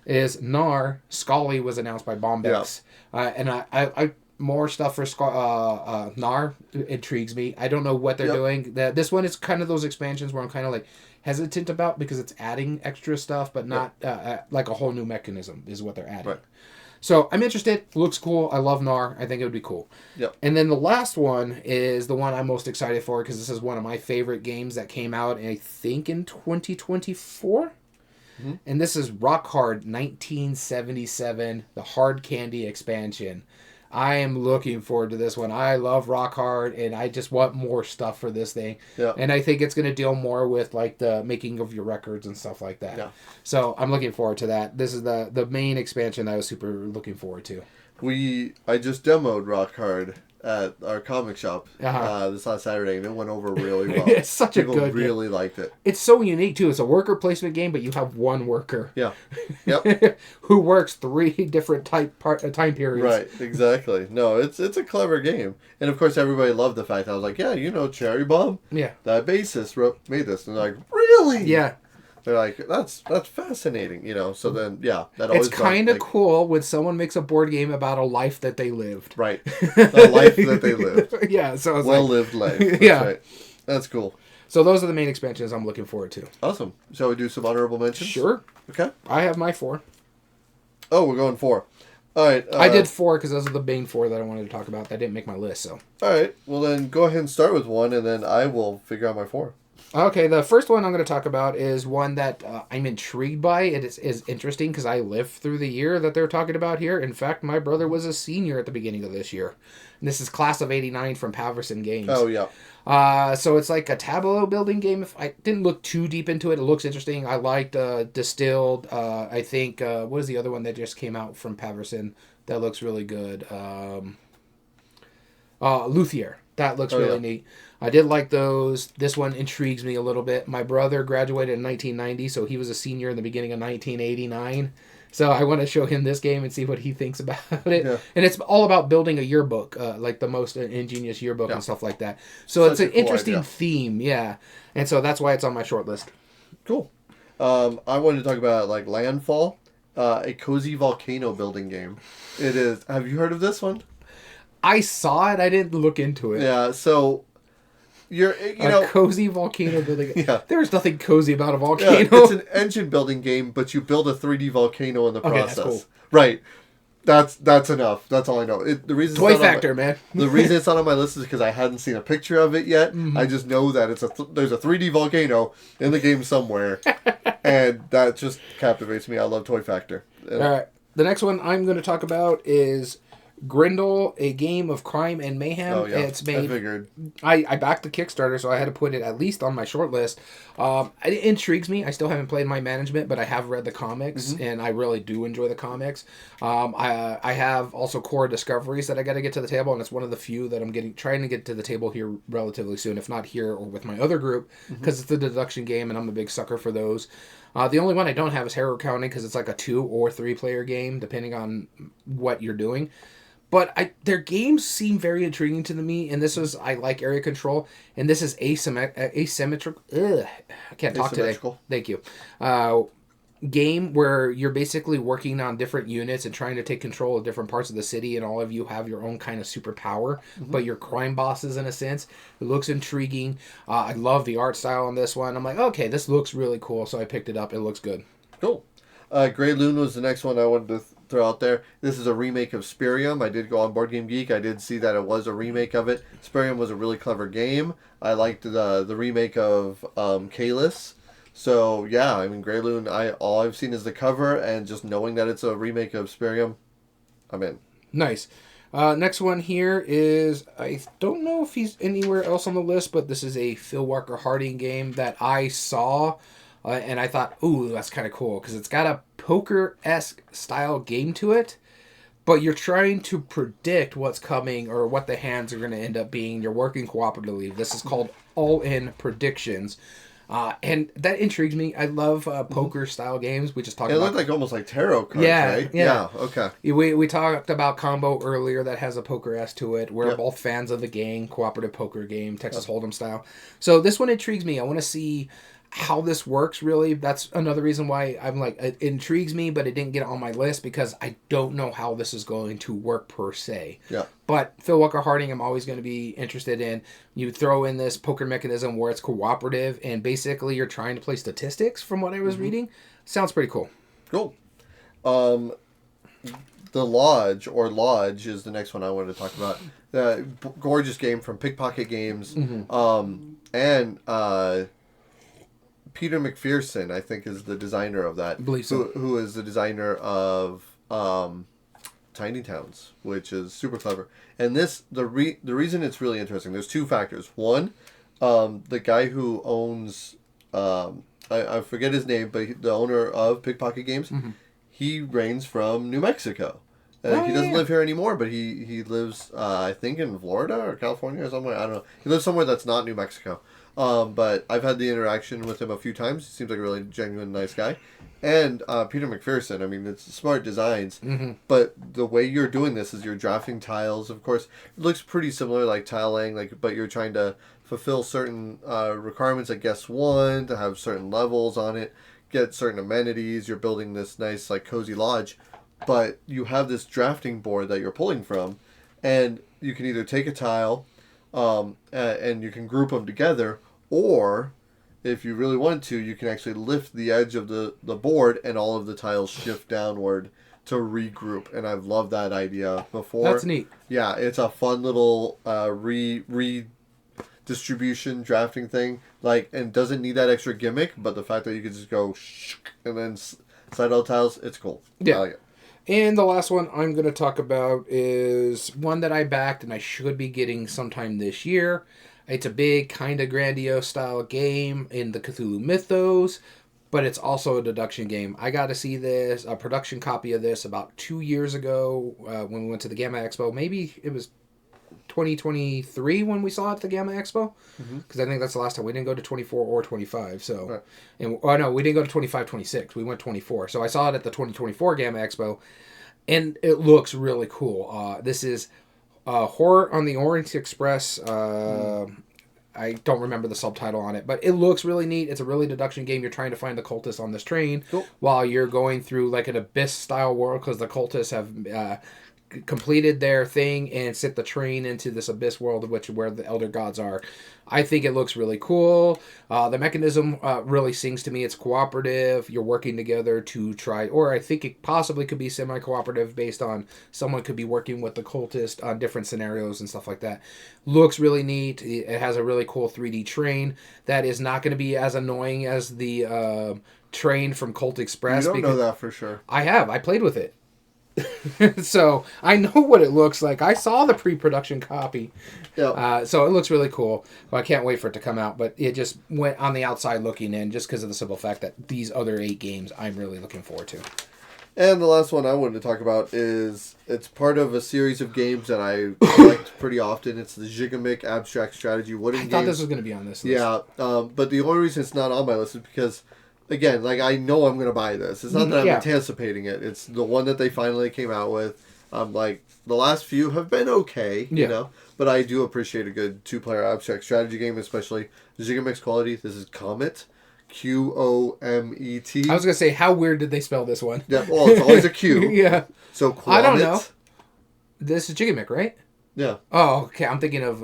is Gnar. Scully was announced by Bombex. Yeah. And I more stuff for Gnar intrigues me. I don't know what they're doing. This one is kind of those expansions where I'm kind of like hesitant about because it's adding extra stuff, but not like a whole new mechanism is what they're adding. Right. So I'm interested. Looks cool. I love Gnar. I think it would be cool. Yep. And then the last one is the one I'm most excited for because this is one of my favorite games that came out, I think, in 2024. Mm-hmm. And this is Rock Hard 1977, the Hard Candy expansion. I am looking forward to this one. I love Rock Hard, and I just want more stuff for this thing. Yeah. And I think it's going to deal more with like the making of your records and stuff like that. Yeah. So I'm looking forward to that. This is the main expansion I was super looking forward to. I just demoed Rock Hard at our comic shop this last Saturday, and it went over really well. It's such People a good really liked it. It's so unique, too. It's a worker placement game, but you have one worker. Yeah. Yep. who works 3 different time periods. Right, exactly. No, it's a clever game. And, of course, everybody loved the fact that I was like, Cherry Bomb? Yeah. That bassist made this. And they're like, really? Yeah. They're like, that's fascinating, So then, that always... It's kind of cool when someone makes a board game about a life that they lived. Right. A life that they lived. Yeah, so it's well-lived life. That's right. That's cool. So those are the main expansions I'm looking forward to. Awesome. Shall we do some honorable mentions? Sure. Okay. I have my 4. Oh, we're going 4. All right. I did 4 because those are the main 4 that I wanted to talk about. That didn't make my list, so... All right. Well, then go ahead and start with 1, and then I will figure out my 4. Okay, the first one I'm going to talk about is one that I'm intrigued by. It is interesting because I lived through the year that they're talking about here. In fact, my brother was a senior at the beginning of this year. And this is Class of '89 from Paverson Games. Oh yeah. So it's like a tableau building game. If I didn't look too deep into it, it looks interesting. I liked Distilled. I think, what is the other one that just came out from Paverson that looks really good? Luthier. That looks really neat. I did like those. This one intrigues me a little bit. My brother graduated in 1990, so he was a senior in the beginning of 1989. So I want to show him this game and see what he thinks about it. Yeah. And it's all about building a yearbook, like the most ingenious yearbook and stuff like that. So it's an cool interesting theme, yeah. And so that's why it's on my short list. Cool. I wanted to talk about like Landfall, a cozy volcano building game. It is. Have you heard of this one? I saw it. I didn't look into it. Yeah. So you know, cozy volcano building. Yeah. There's nothing cozy about a volcano. Yeah, it's an engine building game, but you build a 3D volcano in the process. That's cool. Right. That's enough. That's all I know. The reason toy factor, man. The reason it's not on my list is because I hadn't seen a picture of it yet. Mm-hmm. I just know that there's a 3D volcano in the game somewhere, and that just captivates me. I love Toy Factor. All right. The next one I'm going to talk about is Grindel, a game of crime and mayhem. Oh, yeah. It's made. I figured. I backed the Kickstarter, so I had to put it at least on my short list. It intrigues me. I still haven't played My Management, but I have read the comics, and I really do enjoy the comics. I have also Core Discoveries that I got to get to the table, and it's one of the few that I'm trying to get to the table here relatively soon, if not here or with my other group, because it's a deduction game, and I'm a big sucker for those. The only one I don't have is Hero Counting, because it's like a 2 or 3 player game, depending on what you're doing. But their games seem very intriguing to me, and I like Area Control, and this is asymmetrical. I can't talk today. Thank you. Game where you're basically working on different units and trying to take control of different parts of the city, and all of you have your own kind of superpower, but you're crime bosses in a sense. It looks intriguing. I love the art style on this one. I'm like, okay, this looks really cool, so I picked it up. It looks good. Cool. Grey Loon was the next one I wanted to throw out there. This is a remake of Spirium. I did go on Board Game Geek. I did see that it was a remake of it. Spirium was a really clever game. I liked the remake of Kalis. So yeah, I mean Grey Loon. All I've seen is the cover, and just knowing that it's a remake of Spirium, I'm in. Nice. Next one here is, I don't know if he's anywhere else on the list, but this is a Phil Walker Harding game that I saw. And I thought, ooh, that's kind of cool, because it's got a poker-esque style game to it, but you're trying to predict what's coming or what the hands are going to end up being. You're working cooperatively. This is called All-In Predictions. And that intrigues me. I love poker-style games. We just talked about... It looked like almost like tarot cards, right? Yeah. Okay. We talked about Combo earlier that has a poker-esque to it. We're both fans of the game, cooperative poker game, Texas Hold'em style. So this one intrigues me. I want to see how this works, really. That's another reason why I'm like, it intrigues me, but it didn't get on my list because I don't know how this is going to work per se. Yeah. But Phil Walker Harding, I'm always going to be interested in. You throw in this poker mechanism where it's cooperative, and basically you're trying to play statistics from what I was reading. Sounds pretty cool. Cool. The Lodge, or Lodge, is the next one I wanted to talk about. Gorgeous game from Pickpocket Games. And Peter McPherson, I think, is the designer of that. I believe so. Who is the designer of Tiny Towns, which is super clever. And this, the reason it's really interesting, there's 2 factors. One, the guy who owns, I forget his name, but the owner of Pickpocket Games, he reigns from New Mexico. He doesn't live here anymore, but he lives, I think, in Florida or California or somewhere. I don't know. He lives somewhere that's not New Mexico. But I've had the interaction with him a few times. He seems like a really genuine, nice guy. And Peter McPherson, I mean, it's smart designs. But the way you're doing this is you're drafting tiles. Of course, it looks pretty similar, like tiling, but you're trying to fulfill certain requirements at Guest 1 to have certain levels on it, get certain amenities. You're building this nice, cozy lodge. But you have this drafting board that you're pulling from, and you can either take a tile, and you can group them together, or if you really want to, you can actually lift the edge of the board and all of the tiles shift downward to regroup. And I've loved that idea before. That's neat. Yeah, it's a fun little distribution drafting thing, like, and doesn't need that extra gimmick, but the fact that you can just go and then slide all tiles, it's cool. Yeah. I like it. And the last one I'm going to talk about is one that I backed and I should be getting sometime this year. It's a big, kind of grandiose style game in the Cthulhu mythos, but it's also a deduction game. I got to see this, a production copy of this, about 2 years ago when we went to the Gamma Expo. Maybe it was 2023 when we saw it at the Gamma Expo, because I think that's the last time. We didn't go to 24 or 25. So, Right. and no, we didn't go to 25, 26. We went 24. So I saw it at the 2024 Gamma Expo, and it looks really cool. This is Horror on the Orient Express. I don't remember the subtitle on it, but it looks really neat. It's a really deduction game. You're trying to find the cultists on this train while you're going through like an abyss-style world, because the cultists have completed their thing and sent the train into this abyss world, where the elder gods are. I think it looks really cool. The mechanism really sings to me. It's cooperative. You're working together to try, or I think it possibly could be semi-cooperative based on someone could be working with the cultist on different scenarios and stuff like that. Looks really neat. It has a really cool 3D train that is not going to be as annoying as the train from Cult Express. You don't know that for sure. I played with it. So I know what it looks like. I saw the pre-production copy. Yeah. So it looks really cool. Well, I can't wait for it to come out. But it just went on the outside looking in just because of the simple fact that these other 8 games I'm really looking forward to. And the last one I wanted to talk about is, it's part of a series of games that I collect pretty often. It's the Gigamic Abstract Strategy wooden game. I thought this was going to be on this list. Yeah, but the only reason it's not on my list is because, again, like, I know I'm going to buy this. It's not that I'm anticipating it. It's the one that they finally came out with. Like, the last few have been okay, you know, but I do appreciate a good 2-player abstract strategy game, especially Gigamix quality. This is Comet. Qomet. I was going to say, how weird did they spell this one? Yeah, well, it's always a Q. Yeah. So, Quamet. I don't know. This is Gigamic, right? Yeah. Oh, okay. I'm thinking of...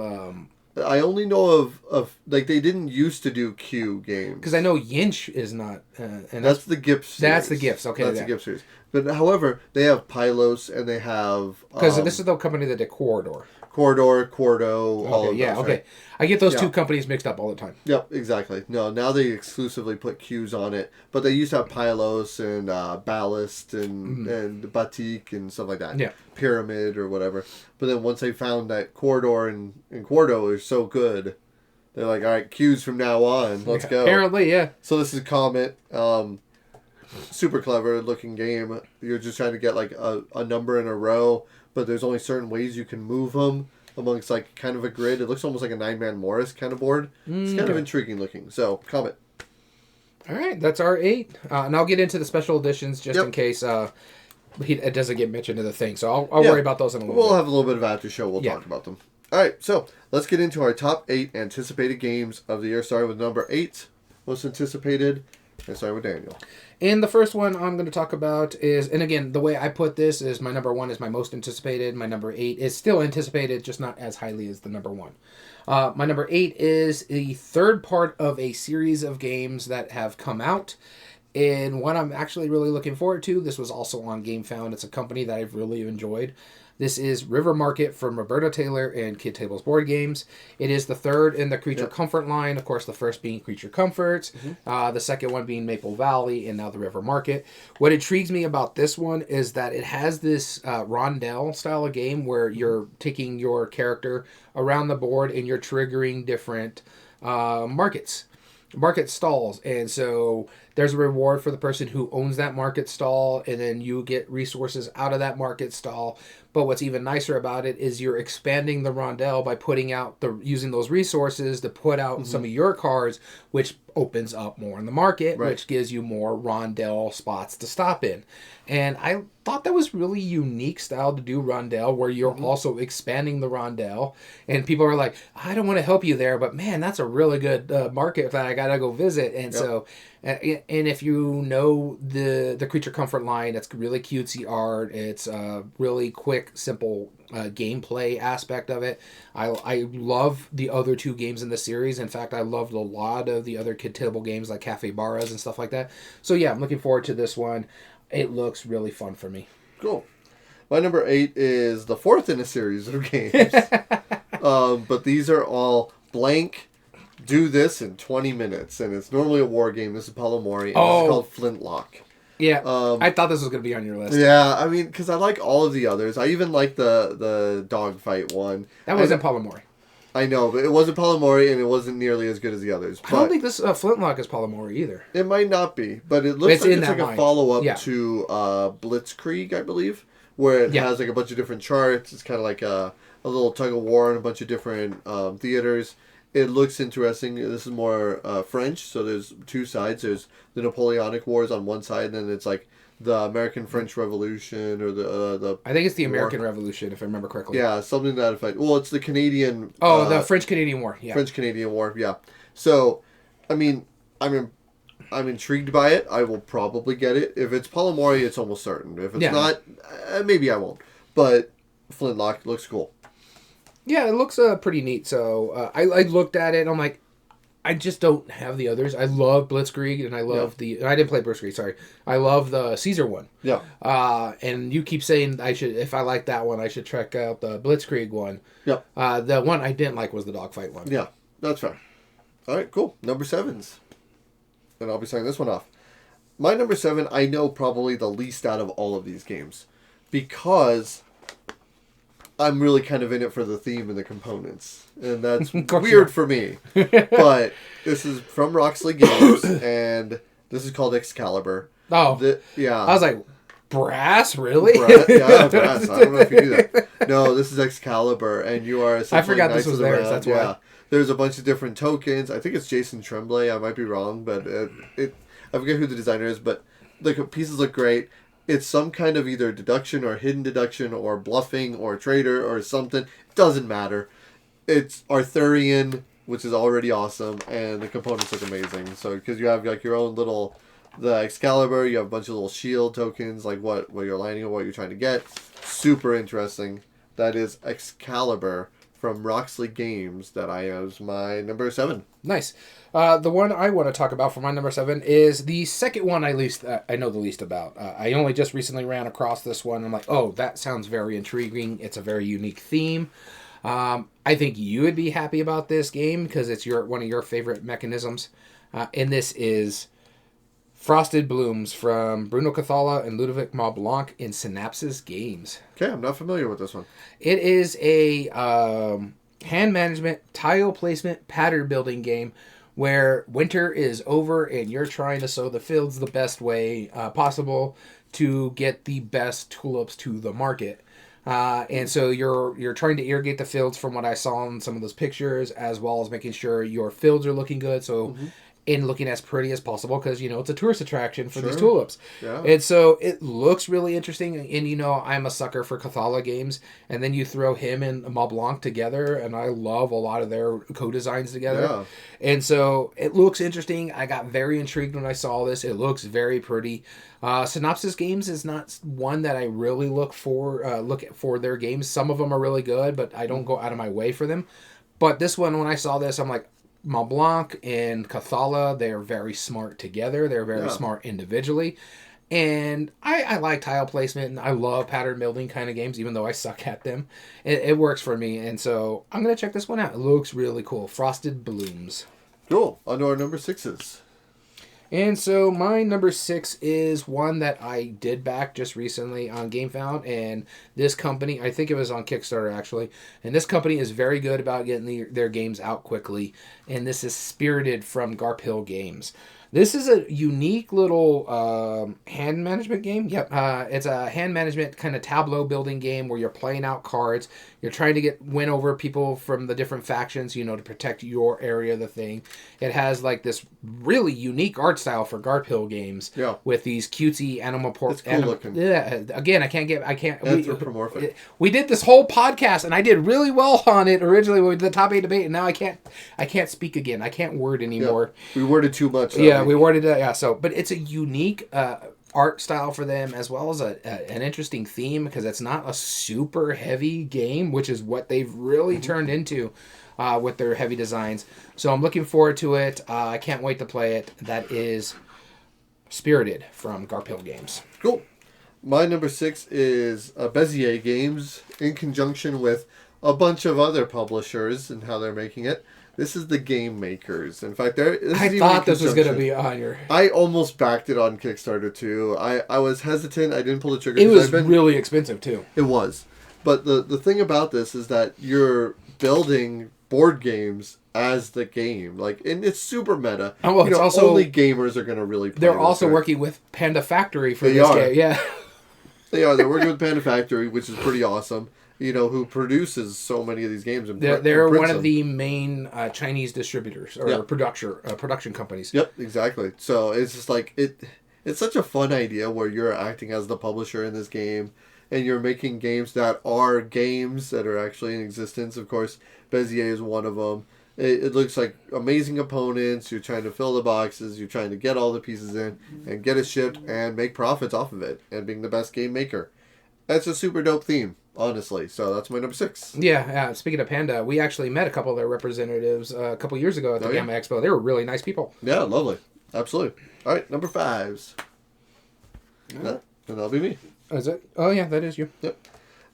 I only know of like, they didn't used to do Q games. Because I know Yinch is not... and that's the Gips series. That's the Gifts, okay. That's the Gips series. But, however, they have Pylos and they have... Because this is the company that did Corridor. Quarto, all of those, okay. right? I get those two companies mixed up all the time. Yep, exactly. No, now they exclusively put Qs on it, but they used to have Pylos and Ballast and Batik and stuff like that. Yeah. Pyramid or whatever. But then once they found that Corridor and Quarto are so good, they're like, all right, Qs from now on, let's go. Apparently, yeah. So this is Comet. Super clever looking game. You're just trying to get like a number in a row, but there's only certain ways you can move them amongst like kind of a grid. It looks almost like a 9-man Morris kind of board. It's kind of intriguing looking. So, Comet. All right, that's our 8. And I'll get into the special editions just in case it doesn't get mentioned in the thing. So I'll worry about those in a little bit. We'll have a little bit of after show. We'll talk about them. All right, so let's get into our top 8 anticipated games of the year, starting with number 8, most anticipated. And starting with Daniel. And the first one I'm going to talk about is, and again, the way I put this is my number 1 is my most anticipated. My number 8 is still anticipated, just not as highly as the number 1. My number 8 is the third part of a series of games that have come out. And one I'm actually really looking forward to. This was also on GameFound. It's a company that I've really enjoyed. This is River Market from Roberta Taylor and Kid Tables Board Games. It is the third in the Creature Comfort line. Of course, the first being Creature Comforts, the second one being Maple Valley, and now the River Market. What intrigues me about this one is that it has this rondelle style of game where you're taking your character around the board and you're triggering different market stalls. And so there's a reward for the person who owns that market stall, and then you get resources out of that market stall. But what's even nicer about it is you're expanding the rondelle by putting out using those resources to put out some of your cards, which opens up more in the market, which gives you more rondelle spots to stop in. And I thought that was really unique style to do rondelle, where you're also expanding the rondelle. And people are like, I don't want to help you there, but man, that's a really good market that I got to go visit. And so, and if you know the Creature Comfort line, it's really cutesy art. It's really quick, simple gameplay aspect of it. I love the other 2 games in the series. In fact, I loved a lot of the other kid table games like Cafe Barras and stuff like that. So yeah, I'm looking forward to this one. It looks really fun for me. Cool. My number 8 is the 4th in a series of games. But these are all blank, do this in 20 minutes. And it's normally a war game. This is Palomori. And This is called Flintlock. Yeah, I thought this was going to be on your list. Yeah, I mean, because I like all of the others. I even like the dogfight one. That wasn't Palomori. I know, but it wasn't Palomori, and it wasn't nearly as good as the others. I don't think this Flintlock is Palomori either. It might not be, but it looks like it's like a follow-up to Blitzkrieg, I believe, where it has like a bunch of different charts. It's kind of like a little tug-of-war in a bunch of different theaters. It looks interesting. This is more French, so there's two sides. There's the Napoleonic Wars on one side, and then it's like the American-French Revolution, or the I think it's the American Revolution, if I remember correctly. Yeah, something to that effect. Well, it's the Canadian... the French-Canadian War, yeah. French-Canadian War, yeah. So, I mean, I'm intrigued by it. I will probably get it. If it's Palomori, it's almost certain. If it's not, maybe I won't. But Flintlock looks cool. Yeah, it looks pretty neat. So I looked at it and I'm like, I just don't have the others. I love Blitzkrieg and I love I didn't play Blitzkrieg, sorry. I love the Caesar one. Yeah. And you keep saying if I like that one, I should check out the Blitzkrieg one. Yeah. The one I didn't like was the dogfight one. Yeah, that's fair. All right, cool. Number 7s. And I'll be signing this one off. My number 7, I know probably the least out of all of these games. Because I'm really kind of in it for the theme and the components. And that's weird for me. But this is from Roxley Games, and this is called Excalibur. Oh. Yeah. I was like, brass? Really? Yeah, brass. I don't know if you do that. No, this is Excalibur, and you are essentially... I forgot this was theirs, that's why. There's a bunch of different tokens. I think it's Jason Tremblay. I might be wrong, but I forget who the designer is, but the pieces look great. It's some kind of either deduction or hidden deduction or bluffing or trader or something. It doesn't matter. It's Arthurian, which is already awesome, and the components look amazing. So, because you have like your own little... The Excalibur, you have a bunch of little shield tokens, like what you're lining or what you're trying to get. Super interesting. That is Excalibur from Roxley Games that I have my number 7. Nice. The one I want to talk about for my number 7 is the second one I know the least about. I only just recently ran across this one. I'm like, oh, that sounds very intriguing. It's a very unique theme. I think you would be happy about this game because it's one of your favorite mechanisms. And this is Frosted Blooms from Bruno Cathala and Ludovic Maublanc in Synapses Games. Okay, I'm not familiar with this one. It is a hand management, tile placement, pattern building game where winter is over and you're trying to sow the fields the best way possible to get the best tulips to the market. And so you're trying to irrigate the fields from what I saw in some of those pictures, as well as making sure your fields are looking good. So... and looking as pretty as possible because, it's a tourist attraction for these tulips. Yeah. And so it looks really interesting. And, I'm a sucker for Cathala games. And then you throw him and Mont Blanc together, and I love a lot of their co-designs together. Yeah. And so it looks interesting. I got very intrigued when I saw this. It looks very pretty. Synapses Games is not one that I really look for their games. Some of them are really good, but I don't go out of my way for them. But this one, when I saw this, I'm like, Mont Blanc and Cathala, they're very smart together. They're very smart individually. And I like tile placement, and I love pattern building kind of games, even though I suck at them. It works for me, and so I'm going to check this one out. It looks really cool. Frosted Blooms. Cool. On to our number 6s. And so my number 6 is one that I did back just recently on GameFound, and this company, I think it was on Kickstarter actually, and this company is very good about getting their games out quickly, and this is Spirited from Garp Hill Games. This is a unique little hand management game. Yep, it's a hand management kind of tableau building game where you're playing out cards. You're trying to win over people from the different factions, to protect your area of the thing. It has like this really unique art style for Garp Hill Games. Yeah. With these cutesy animal portraits. It's cool looking. Yeah. Again, I can't. Anthropomorphic. We did this whole podcast, and I did really well on it originally with the top 8 debate, and now I can't speak again. I can't word anymore. Yeah. We worded too much. We worded it. Yeah. So, but it's a unique art style for them, as well as an interesting theme, because it's not a super heavy game, which is what they've really turned into with their heavy designs. So I'm looking forward to it. I can't wait to play it. That is Spirited from Garp Hill Games. Cool. My number 6 is Bezier Games in conjunction with a bunch of other publishers and how they're making it. This is the game makers. In fact, I thought this was going to be on your... I almost backed it on Kickstarter too. I was hesitant. I didn't pull the trigger. It was really expensive too. It was. But the thing about this is that you're building board games as the game. Like, and it's super meta. Oh, well, it's also... Only gamers are going to really play They're also working with Panda Factory for this game. Yeah. They are. They're working with Panda Factory, which is pretty awesome. Who produces so many of these games. And they're one of the main Chinese distributors or production companies. Yep, exactly. So it's just like it's such a fun idea where you're acting as the publisher in this game, and you're making games that are actually in existence. Of course, Bezier is one of them. It looks like amazing opponents. You're trying to fill the boxes. You're trying to get all the pieces in and get it shipped and make profits off of it and being the best game maker. That's a super dope theme. Honestly, so that's my number 6. Yeah, speaking of Panda, we actually met a couple of their representatives a couple years ago at the Gamma Expo. They were really nice people. Yeah, lovely. Absolutely. All right, number 5s. Yeah. And that'll be me. Is it? Oh, yeah, that is you. Yep.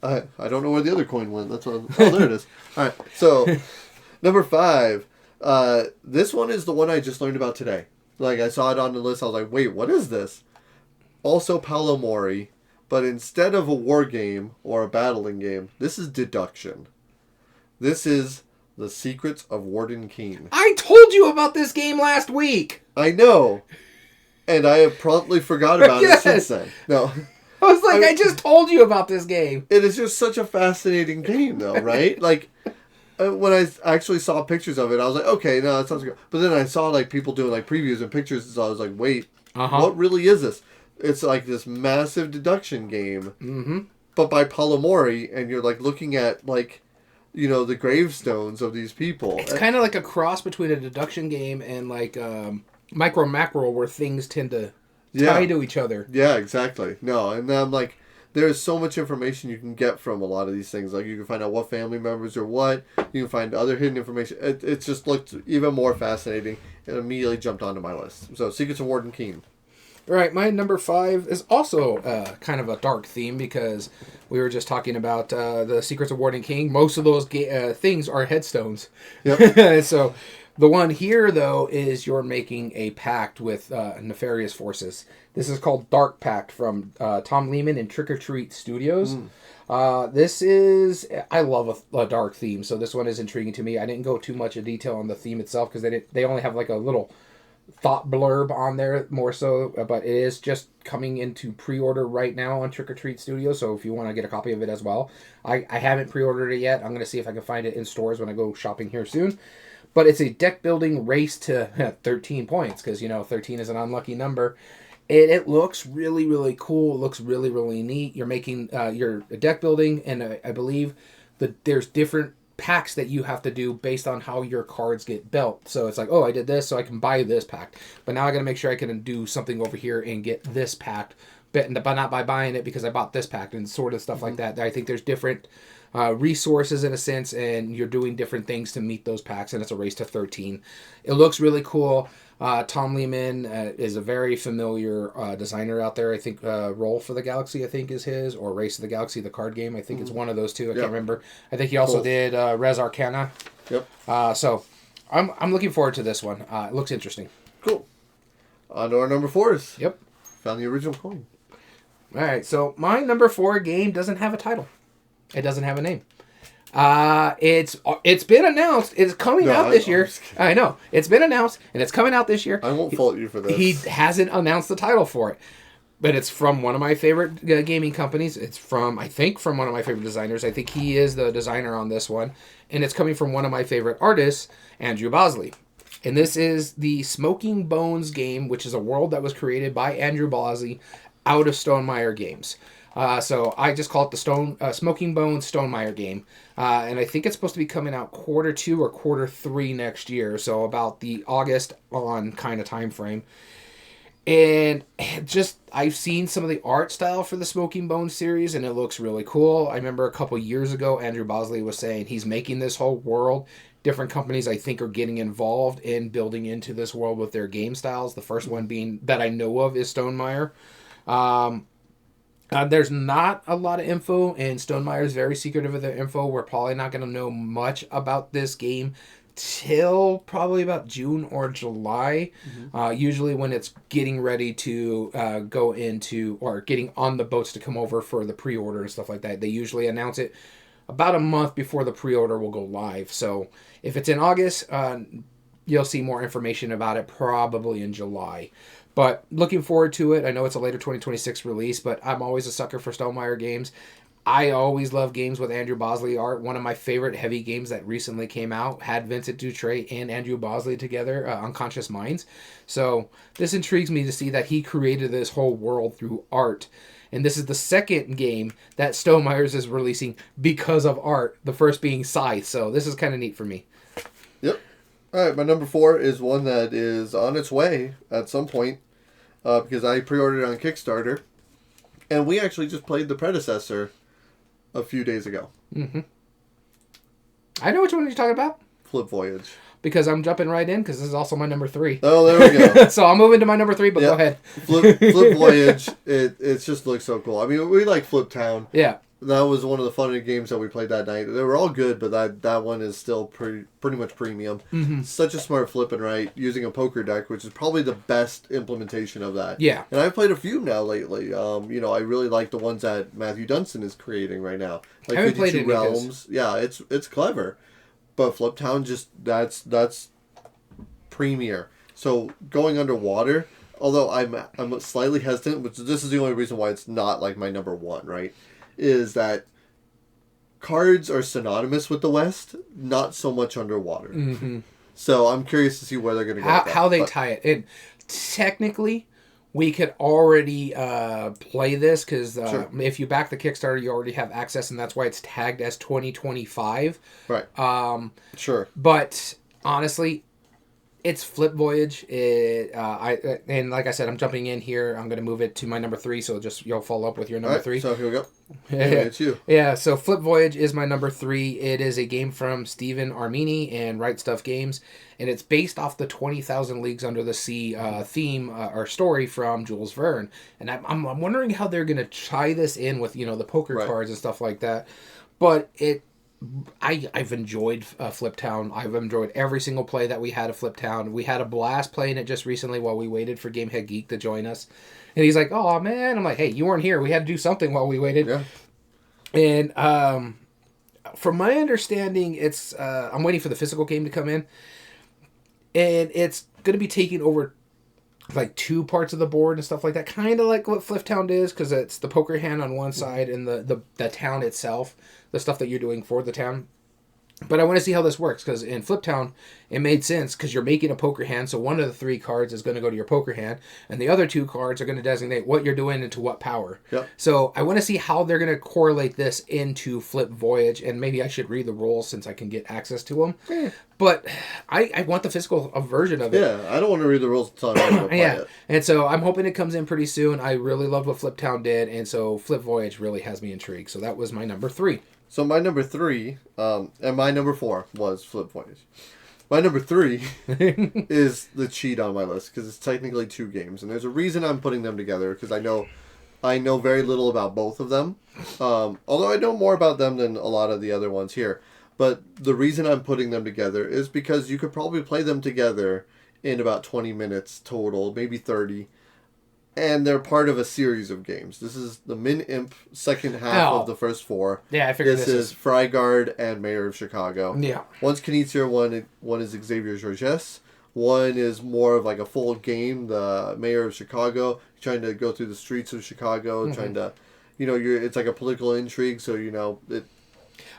I don't know where the other coin went. That's what. Oh, there it is. All right, so number 5. This one is the one I just learned about today. Like, I saw it on the list. I was like, wait, what is this? Also, Paolo Mori. But instead of a war game or a battling game, this is deduction. This is The Secrets of Warden Keen. I told you about this game last week. I know. And I have promptly forgot about it since then. No. I was like, I just told you about this game. It is just such a fascinating game, though, right? Like, when I actually saw pictures of it, I was like, okay, no, that sounds good. But then I saw, like, people doing, like, previews and pictures, so I was like, wait, what really is this? It's like this massive deduction game, but by Paolo Mori, and you're like looking at like, the gravestones of these people. It's kind of like a cross between a deduction game and like micro macro, where things tend to tie to each other. Yeah, exactly. No, and I'm like, there's so much information you can get from a lot of these things. Like you can find out what family members are what. You can find other hidden information. It just looked even more fascinating and immediately jumped onto my list. So Secrets of Warden Keen. Right, my number 5 is also kind of a dark theme because we were just talking about the Secrets of Warden King. Most of those things are headstones. Yep. So the one here, though, is you're making a pact with nefarious forces. This is called Dark Pact from Tom Lehman and Trick or Treat Studios. This is... I love a dark theme, so this one is intriguing to me. I didn't go too much in detail on the theme itself because they only have like a little thought blurb on there more so, but it is just coming into pre-order right now on Trick or Treat Studios, so if you want to get a copy of it as well. I haven't pre-ordered it yet. I'm going to see if I can find it in stores when I go shopping here soon. But it's a deck building race to 13 points, because 13 is an unlucky number. It looks really, really cool. It looks really, really neat. You're making your deck building, and I believe that there's different packs that you have to do based on how your cards get built. So it's like, oh, I did this, so I can buy this pack. But now I got to make sure I can do something over here and get this pack, but not by buying it because I bought this pack and sort of stuff like that. I think there's different resources in a sense, and you're doing different things to meet those packs, and it's a race to 13. It looks really cool. Tom Lehman is a very familiar designer out there. I think Roll for the Galaxy, I think, is his, or Race of the Galaxy, the card game. I think it's one of those two. I can't remember. I think he also did Res Arcana. Yep. So I'm looking forward to this one. It looks interesting. Cool. On to our number 4s. Yep. Found the original coin. All right. So my number 4 game doesn't have a title. It doesn't have a name. It's been announced. It's coming out this year. I know. It's been announced, and it's coming out this year. I won't fault you for this. He hasn't announced the title for it. But it's from one of my favorite gaming companies. It's from one of my favorite designers. I think he is the designer on this one. And it's coming from one of my favorite artists, Andrew Bosley. And this is the Smoking Bones game, which is a world that was created by Andrew Bosley out of Stonemaier Games. So I just call it the Smoking Bones Stonemaier game. And I think it's supposed to be coming out Q2 or Q3 next year. So about the August on kind of time frame. And just, I've seen some of the art style for the Smoking Bones series, and it looks really cool. I remember a couple years ago, Andrew Bosley was saying he's making this whole world. Different companies, I think, are getting involved in building into this world with their game styles. The first one being, that I know of, is Stonemaier. There's not a lot of info, and Stonemaier is very secretive of their info. We're probably not going to know much about this game till probably about June or July. Usually when it's getting ready to go into, or getting on the boats to come over for the pre-order and stuff like that. They usually announce it about a month before the pre-order will go live. So if it's in August, you'll see more information about it probably in July. But looking forward to it. I know it's a later 2026 release, but I'm always a sucker for Stonemaier games. I always love games with Andrew Bosley art. One of my favorite heavy games that recently came out had Vincent Dutrait and Andrew Bosley together, Unconscious Minds. So this intrigues me to see that he created this whole world through art. And this is the second game that Stonemaier's is releasing because of art, the first being Scythe. So this is kind of neat for me. Yep. All right, my number 4 is one that is on its way at some point because I pre-ordered it on Kickstarter. And we actually just played the predecessor a few days ago. Mm-hmm. I know which one you're talking about. Flip Voyage. Because I'm jumping right in, because this is also my number 3. Oh, there we go. So I'll move into my number 3, but go ahead. Flip Voyage, it just looks so cool. I mean, we like Flip Town. Yeah. That was one of the funner games that we played that night. They were all good, but that one is still pretty much premium. Mm-hmm. Such a smart flip and right, using a poker deck, which is probably the best implementation of that. Yeah. And I've played a few now lately. I really like the ones that Matthew Dunstan is creating right now. Like I haven't 52 played any Realms. Yeah, it's clever. But Flip Town that's premier. So going underwater, although I'm slightly hesitant, which this is the only reason why it's not like my number 1, right? Is that cards are synonymous with the West, not so much underwater. Mm-hmm. So I'm curious to see where they're going to go. How they tie it in. Technically, we could already play this because Sure. if you back the Kickstarter, you already have access, and that's why it's tagged as 2025. Right. Sure. But honestly, it's Flip Voyage. And like I said, I'm jumping in here. I'm going to move it to my number 3, so you'll follow up with your number 3. So here we go. Yeah, it's you. Yeah, so Flip Voyage is my number 3. It is a game from Stephen Armini and Right Stuff Games, and it's based off the 20,000 Leagues Under the Sea theme or story from Jules Verne. And I'm wondering how they're going to tie this in with the poker cards and stuff like that. But I've enjoyed Flip Town. I've enjoyed every single play that we had of Flip Town. We had a blast playing it just recently while we waited for Gamehead Geek to join us. And he's like, "Oh man," I'm like, "Hey, you weren't here. We had to do something while we waited." Yeah. And from my understanding, it's I'm waiting for the physical game to come in, and it's going to be taking over like 2 parts of the board and stuff like that, kind of like what Flip Town is, because it's the poker hand on one side and the town itself, the stuff that you're doing for the town. But I want to see how this works, because in Flip Town, it made sense, because you're making a poker hand, so one of the 3 cards is going to go to your poker hand, and the other 2 cards are going to designate what you're doing into what power. Yep. So I want to see how they're going to correlate this into Flip Voyage, and maybe I should read the rules since I can get access to them. Yeah. But I want the physical version of it. Yeah, I don't want to read the rules until I'm ready to play it. And so I'm hoping it comes in pretty soon. I really love what Flip Town did, and so Flip Voyage really has me intrigued. So that was my number 3. So my number 3, and my number 4 was Flip Voyage. My number 3 is the cheat on my list, because it's technically 2 games, and there's a reason I'm putting them together, because I know very little about both of them, although I know more about them than a lot of the other ones here. But the reason I'm putting them together is because you could probably play them together in about 20 minutes total, maybe 30. And they're part of a series of games. This is the Min Imp second half of the first 4. Yeah, I figured this is Frygard and Mayor of Chicago. Yeah. One's Knizia, one is Xavier Georges. One is more of like a full game, the Mayor of Chicago, trying to go through the streets of Chicago, trying to, it's like a political intrigue, so, it...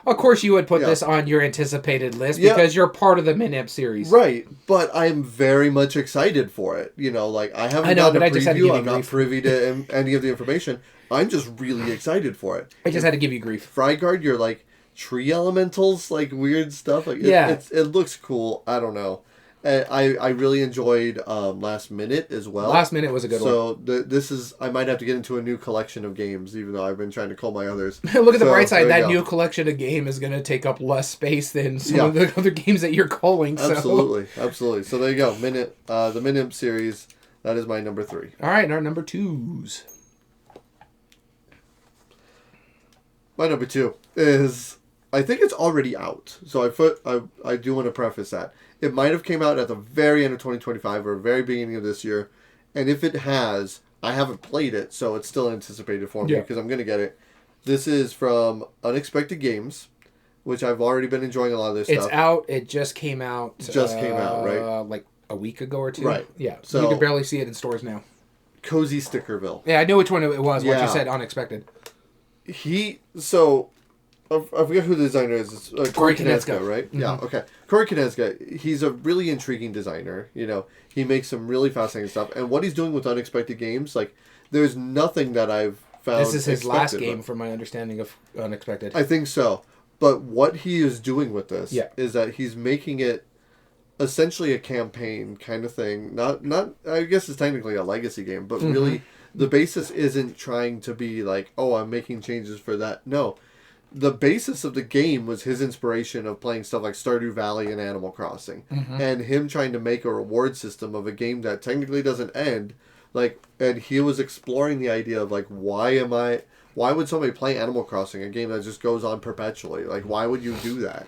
Of course you would put this on your anticipated list because you're part of the Min-Imp series. Right, but I'm very much excited for it. I haven't gotten a preview, I'm not privy to any of the information. I'm just really excited for it. I just had to give you grief. Frygard, you're like tree elementals, like weird stuff. Like it looks cool. I don't know. I really enjoyed Last Minute as well. Last Minute was a good one. So this is, I might have to get into a new collection of games, even though I've been trying to cull my others. Look at the bright side. That new collection of game is going to take up less space than some of the other games that you're culling. Absolutely. So there you go. The Min-Imp series. That is my number 3. All right, and our number 2s. My number 2 is, I think it's already out. So I do want to preface that. It might have came out at the very end of 2025 or very beginning of this year. And if it has, I haven't played it, so it's still anticipated for me because I'm going to get it. This is from Unexpected Games, which I've already been enjoying a lot of this stuff. It's out. It just came out. Came out, right? Like a week ago or two. Right. Yeah. So, you can barely see it in stores now. Cozy Stickerville. Yeah, I know which one it was. What you said, Unexpected. I forget who the designer is. It's Corey Knezka, right? Mm-hmm. Yeah, okay. Corey Knezka, he's a really intriguing designer. You know, he makes some really fascinating stuff. And what he's doing with Unexpected Games, like, there's nothing that I've found. This is his last game, from my understanding of Unexpected. I think so. But what he is doing with this is that he's making it essentially a campaign kind of thing. Not I guess it's technically a legacy game, but really the basis isn't trying to be like, oh, I'm making changes for that. No. The basis of the game was his inspiration of playing stuff like Stardew Valley and Animal Crossing. And him trying to make a reward system of a game that technically doesn't end. Like, and he was exploring the idea of like, why would somebody play Animal Crossing, a game that just goes on perpetually? Like, why would you do that?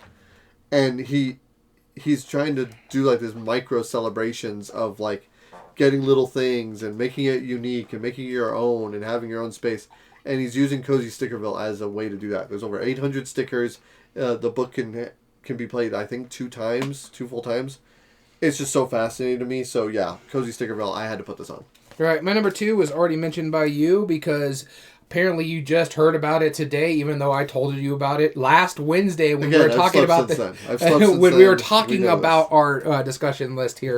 And he's trying to do like this micro celebrations of like getting little things and making it unique and making it your own and having your own space. And he's using Cozy Stickerville as a way to do that. There's over 800 stickers. The book can be played, I think, 2 full times. It's just so fascinating to me. So yeah, Cozy Stickerville, I had to put this on. All right, my number 2 was already mentioned by you because apparently you just heard about it today, even though I told you about it last Wednesday when we were talking about our discussion list here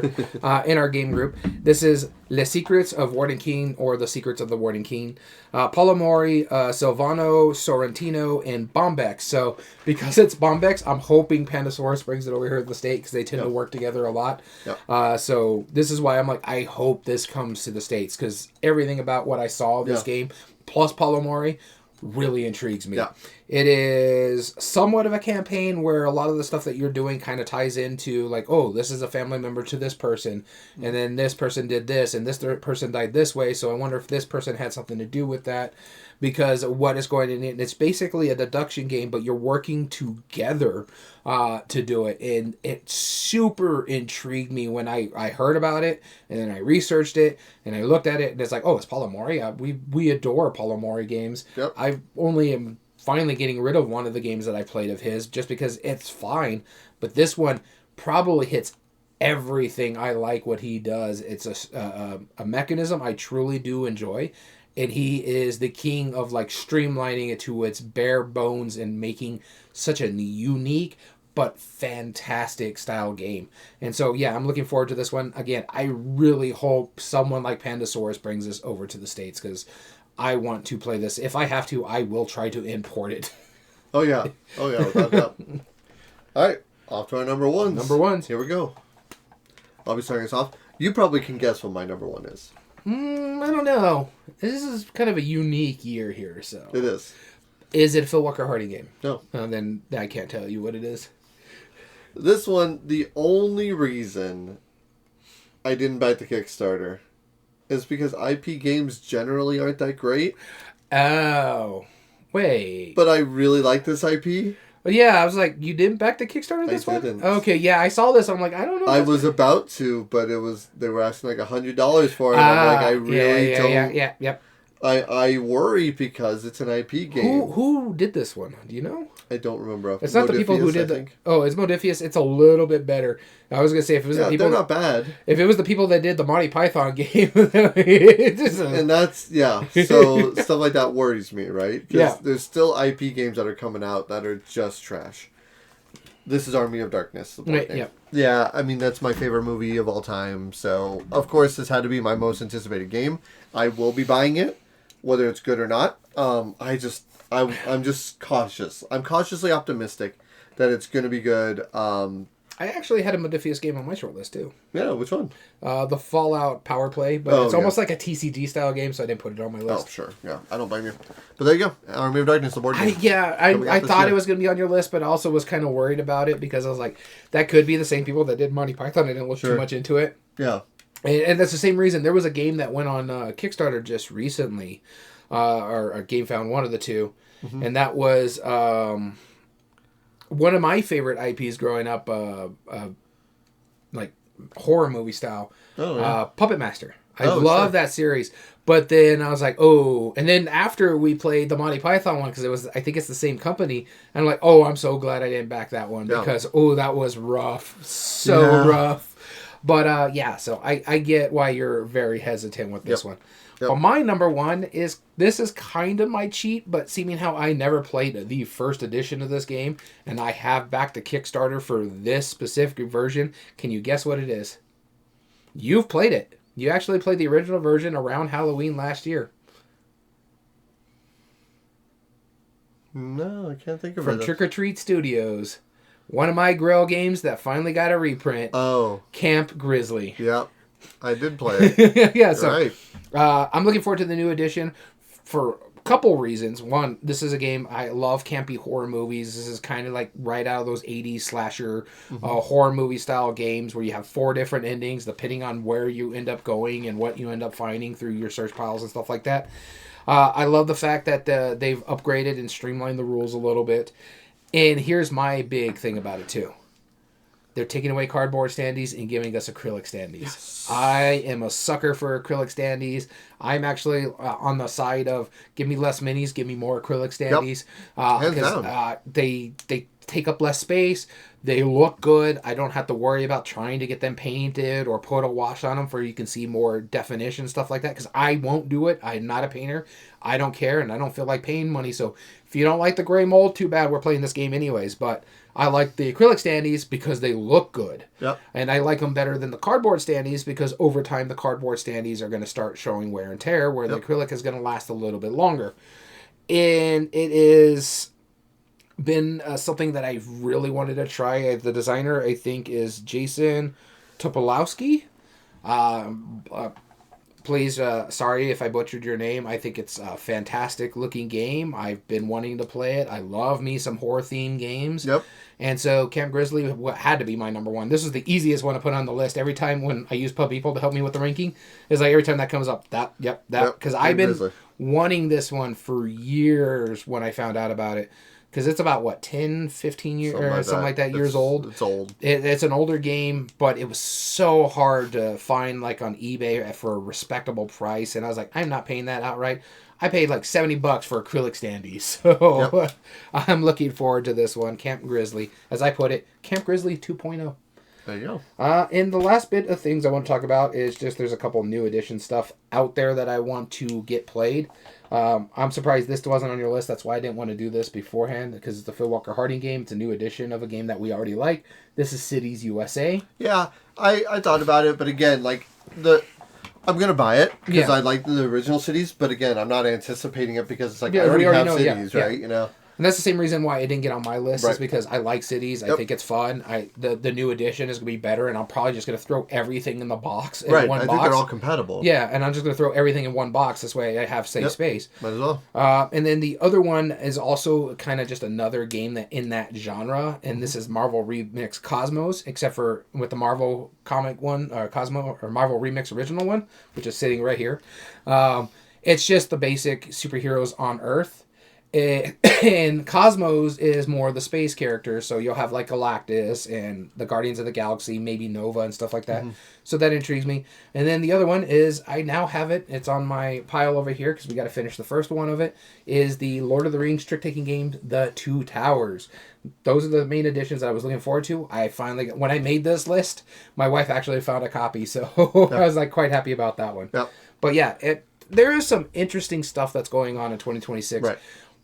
in our game group. This is Les Secrets of Warden King, or The Secrets of the Warden King. Palomori, Silvano, Sorrentino, and Bombex. So because it's Bombex, I'm hoping Pandasaurus brings it over here to the state because they tend to work together a lot. So this is why I'm like, I hope this comes to the States because everything about what I saw of this game plus Palomori really intrigues me. It is somewhat of a campaign where a lot of the stuff that you're doing kind of ties into like, oh, this is a family member to this person, and then this person did this, and this person died this way, so I wonder if this person had something to do with that, because what is going in it. And it's basically a deduction game, but you're working together to do it. And it super intrigued me when I heard about it, and then I researched it, and I looked at it, and it's like, oh, it's Palomori. We adore Palomori games. I only am finally getting rid of one of the games that I played of his just because it's fine. But this one probably hits everything I like what he does. It's a mechanism I truly do enjoy. And he is the king of like streamlining it to its bare bones and making such a unique but fantastic style game. And so, yeah, I'm looking forward to this one. Again, I really hope someone like Pandasaurus brings this over to the States because I want to play this. If I have to, I will try to import it. Oh, yeah, without doubt. All right, off to our number ones. Number ones. Here we go. I'll be starting us off. You probably can guess what my number one is. I don't know. This is kind of a unique year here, so. It is. Is it a Phil Walker Hardy game? No. Then I can't tell you what it is. This one, the only reason I didn't buy the Kickstarter is because IP games generally aren't that great. Oh. Wait. But I really like this IP. Well, yeah, I was like, you didn't back the Kickstarter this one? I didn't. Okay, yeah, I saw this. I'm like, I don't know. I was about to, but they were asking like $100 for it. I'm like, I really don't. Yep. I worry because it's an IP game. Who did this one? Do you know? I don't remember. It's not the people who did the... Oh, it's Modifius. It's a little bit better. I was going to say, if it was the people... they're not bad. If it was the people that did the Monty Python game... And that's... Yeah. So stuff like that worries me, right? Because there's still IP games that are coming out that are just trash. This is Army of Darkness. Yeah, I mean, that's my favorite movie of all time. So, of course, this had to be my most anticipated game. I will be buying it, whether it's good or not. I'm just cautious. I'm cautiously optimistic that it's going to be good. I actually had a Modifius game on my short list, too. Yeah, which one? The Fallout Power Play, but it's almost like a TCG style game, so I didn't put it on my list. Oh, sure. Yeah, I don't blame you. But there you go. Army of Darkness, the board game. I thought it was going to be on your list, but I also was kind of worried about it because I was like, that could be the same people that did Monty Python. I didn't look too much into it. Yeah. And that's the same reason. There was a game that went on Kickstarter just recently, or Game Found, one of the two, and that was one of my favorite IPs growing up, like horror movie style, Puppet Master. I love that series. But then I was like, oh, and then after we played the Monty Python one, because I think it's the same company, and I'm like, oh, I'm so glad I didn't back that one because that was rough, so rough. But so I get why you're very hesitant with this one. Yep. But my number one this is kind of my cheat, but seeming how I never played the first edition of this game, and I have backed the Kickstarter for this specific version. Can you guess what it is? You've played it. You actually played the original version around Halloween last year. No, I can't think of it. From Trick or Treat Studios. One of my Grail games that finally got a reprint. Oh. Camp Grizzly. Yep. I did play it. Yeah, so right. I'm looking forward to the new edition for a couple reasons. One, this is a game I love campy horror movies. This is kind of like right out of those 80s slasher horror movie style games where you have 4 different endings depending on where you end up going and what you end up finding through your search piles and stuff like that. I love the fact that they've upgraded and streamlined the rules a little bit. And here's my big thing about it too. They're taking away cardboard standees and giving us acrylic standees. Yes. I am a sucker for acrylic standees. I'm actually on the side of give me less minis, give me more acrylic standees. Because they take up less space. They look good. I don't have to worry about trying to get them painted or put a wash on them for you can see more definition, stuff like that. Because I won't do it. I'm not a painter. I don't care, and I don't feel like paying money. So if you don't like the gray mold, too bad. We're playing this game anyways. But I like the acrylic standees because they look good. Yep. And I like them better than the cardboard standees because over time the cardboard standees are going to start showing wear and tear where the acrylic is going to last a little bit longer. And it is been something that I really wanted to try. The designer, I think, is Jason Topolowski. Please, sorry if I butchered your name. I think it's a fantastic looking game. I've been wanting to play it. I love me some horror themed games. Yep. And so Camp Grizzly had to be my number one. This is the easiest one to put on the list. Every time when I use Pub People to help me with the ranking, it's like every time that comes up, that. Because I've been wanting this one for years when I found out about it. Because it's about, 10, 15 years, something like that years old. It's old. It's an older game, but it was so hard to find, like, on eBay for a respectable price. And I was like, I'm not paying that outright. I paid, like, $70 for acrylic standees. So I'm looking forward to this one, Camp Grizzly. As I put it, Camp Grizzly 2.0. There you go. And the last bit of things I want to talk about is just there's a couple new edition stuff out there that I want to get played. I'm surprised this wasn't on your list. That's why I didn't want to do this beforehand, because it's the Phil Walker Harding game. It's a new edition of a game that we already like. This is Cities USA. Yeah, I thought about it, but again, like I'm gonna buy it because I like the original Cities, but again, I'm not anticipating it because it's like I already have know, Cities, right? You know. And that's the same reason why it didn't get on my list, is because I like Cities. I think it's fun. The new edition is going to be better, and I'm probably just going to throw everything in the box in one box. I think they're all compatible. Yeah, and I'm just going to throw everything in one box. This way I have safe space. Might as well. And then the other one is also kind of just another game that in that genre, and this is Marvel Remix Cosmos, except for with the Marvel comic one, or Cosmo, or Marvel Remix original one, which is sitting right here. It's just the basic superheroes on Earth. And Cosmos is more the space characters, so you'll have like Galactus and the Guardians of the Galaxy, maybe Nova and stuff like that. So that intrigues me. And then the other one is, I now have it, it's on my pile over here because we got to finish the first one of it, is the Lord of the Rings trick-taking game, The Two Towers. Those are the main editions that I was looking forward to. I finally, when I made this list, my wife actually found a copy, so I was like quite happy about that one. But yeah, there is some interesting stuff that's going on in 2026. Right.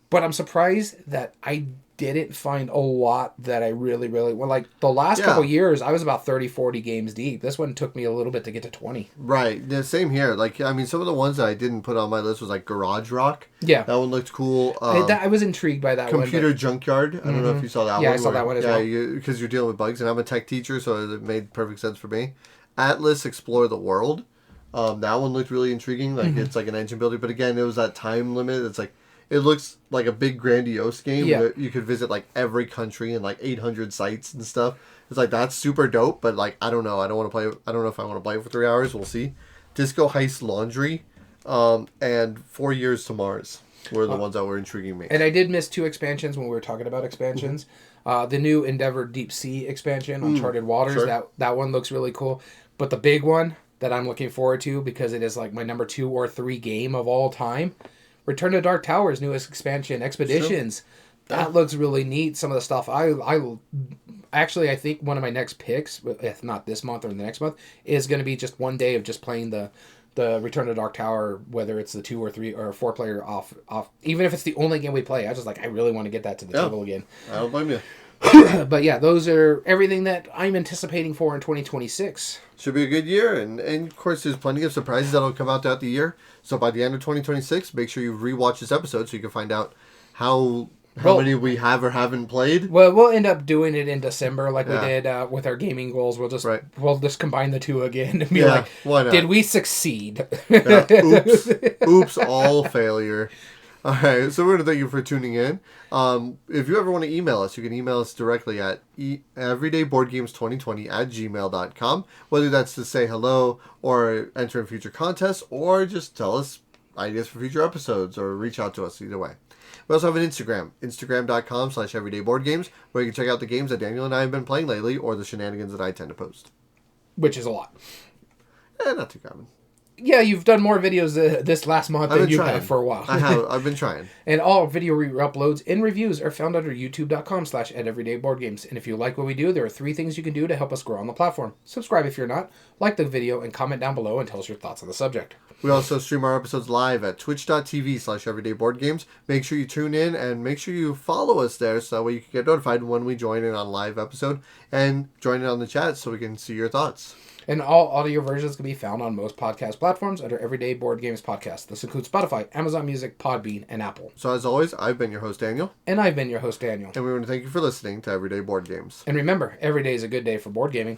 But I'm surprised that I didn't find a lot that I really, really... Well, like, the last couple years, I was about 30, 40 games deep. This one took me a little bit to get to 20. Right. The same here. Like, I mean, some of the ones that I didn't put on my list was, like, Garage Rock. Yeah. That one looked cool. I was intrigued by that Computer Junkyard. I don't know if you saw that one. Yeah, I saw that one as well. Yeah, because you're dealing with bugs, and I'm a tech teacher, so it made perfect sense for me. Atlas Explore the World. That one looked really intriguing. Like, it's like an engine builder. But again, it was that time limit. It's like... It looks like a big grandiose game where you could visit like every country and like 800 sites and stuff. It's like, that's super dope, but like, I don't know. I don't want to play. I don't know if I want to play it for 3 hours. We'll see. Disco Heist Laundry, and 4 Years to Mars were the ones that were intriguing me. And I did miss 2 expansions when we were talking about expansions. The new Endeavor Deep Sea expansion, Uncharted Waters, sure. that one looks really cool. But the big one that I'm looking forward to, because it is like my number 2 or 3 game of all time, Return to Dark Tower's newest expansion, Expeditions. Sure. That looks really neat. Some of the stuff I think one of my next picks, if not this month or the next month, is going to be just one day of just playing the Return to Dark Tower, whether it's the 2 or 3 or 4 player off. Even if it's the only game we play, I really want to get that to the table again. I don't blame you. But yeah, those are everything that I'm anticipating for in 2026. Should be a good year, and of course there's plenty of surprises that'll come out throughout the year. So by the end of 2026, make sure you rewatch this episode so you can find out how many we have or haven't played. Well, we'll end up doing it in December like we did with our gaming goals. We'll just combine the two again and be like, why not? Did we succeed? Oops, all failure. All right, so we're going to thank you for tuning in. If you ever want to email us, you can email us directly at everydayboardgames2020@gmail.com. Whether that's to say hello or enter in future contests or just tell us ideas for future episodes or reach out to us either way. We also have an Instagram, instagram.com/everydayboardgames, where you can check out the games that Daniel and I have been playing lately or the shenanigans that I tend to post. Which is a lot. Not too common. Yeah, you've done more videos this last month than you have for a while. I have. I've been trying. And all video uploads and reviews are found under youtube.com/@everydayboardgames. And if you like what we do, there are 3 things you can do to help us grow on the platform. Subscribe if you're not, like the video, and comment down below and tell us your thoughts on the subject. We also stream our episodes live at twitch.tv/everydayboardgames. Make sure you tune in and make sure you follow us there so that way you can get notified when we join in on live episode and join in on the chat so we can see your thoughts. And all audio versions can be found on most podcast platforms under Everyday Board Games Podcast. This includes Spotify, Amazon Music, Podbean, and Apple. So as always, I've been your host, Daniel. And I've been your host, Daniel. And we want to thank you for listening to Everyday Board Games. And remember, every day is a good day for board gaming.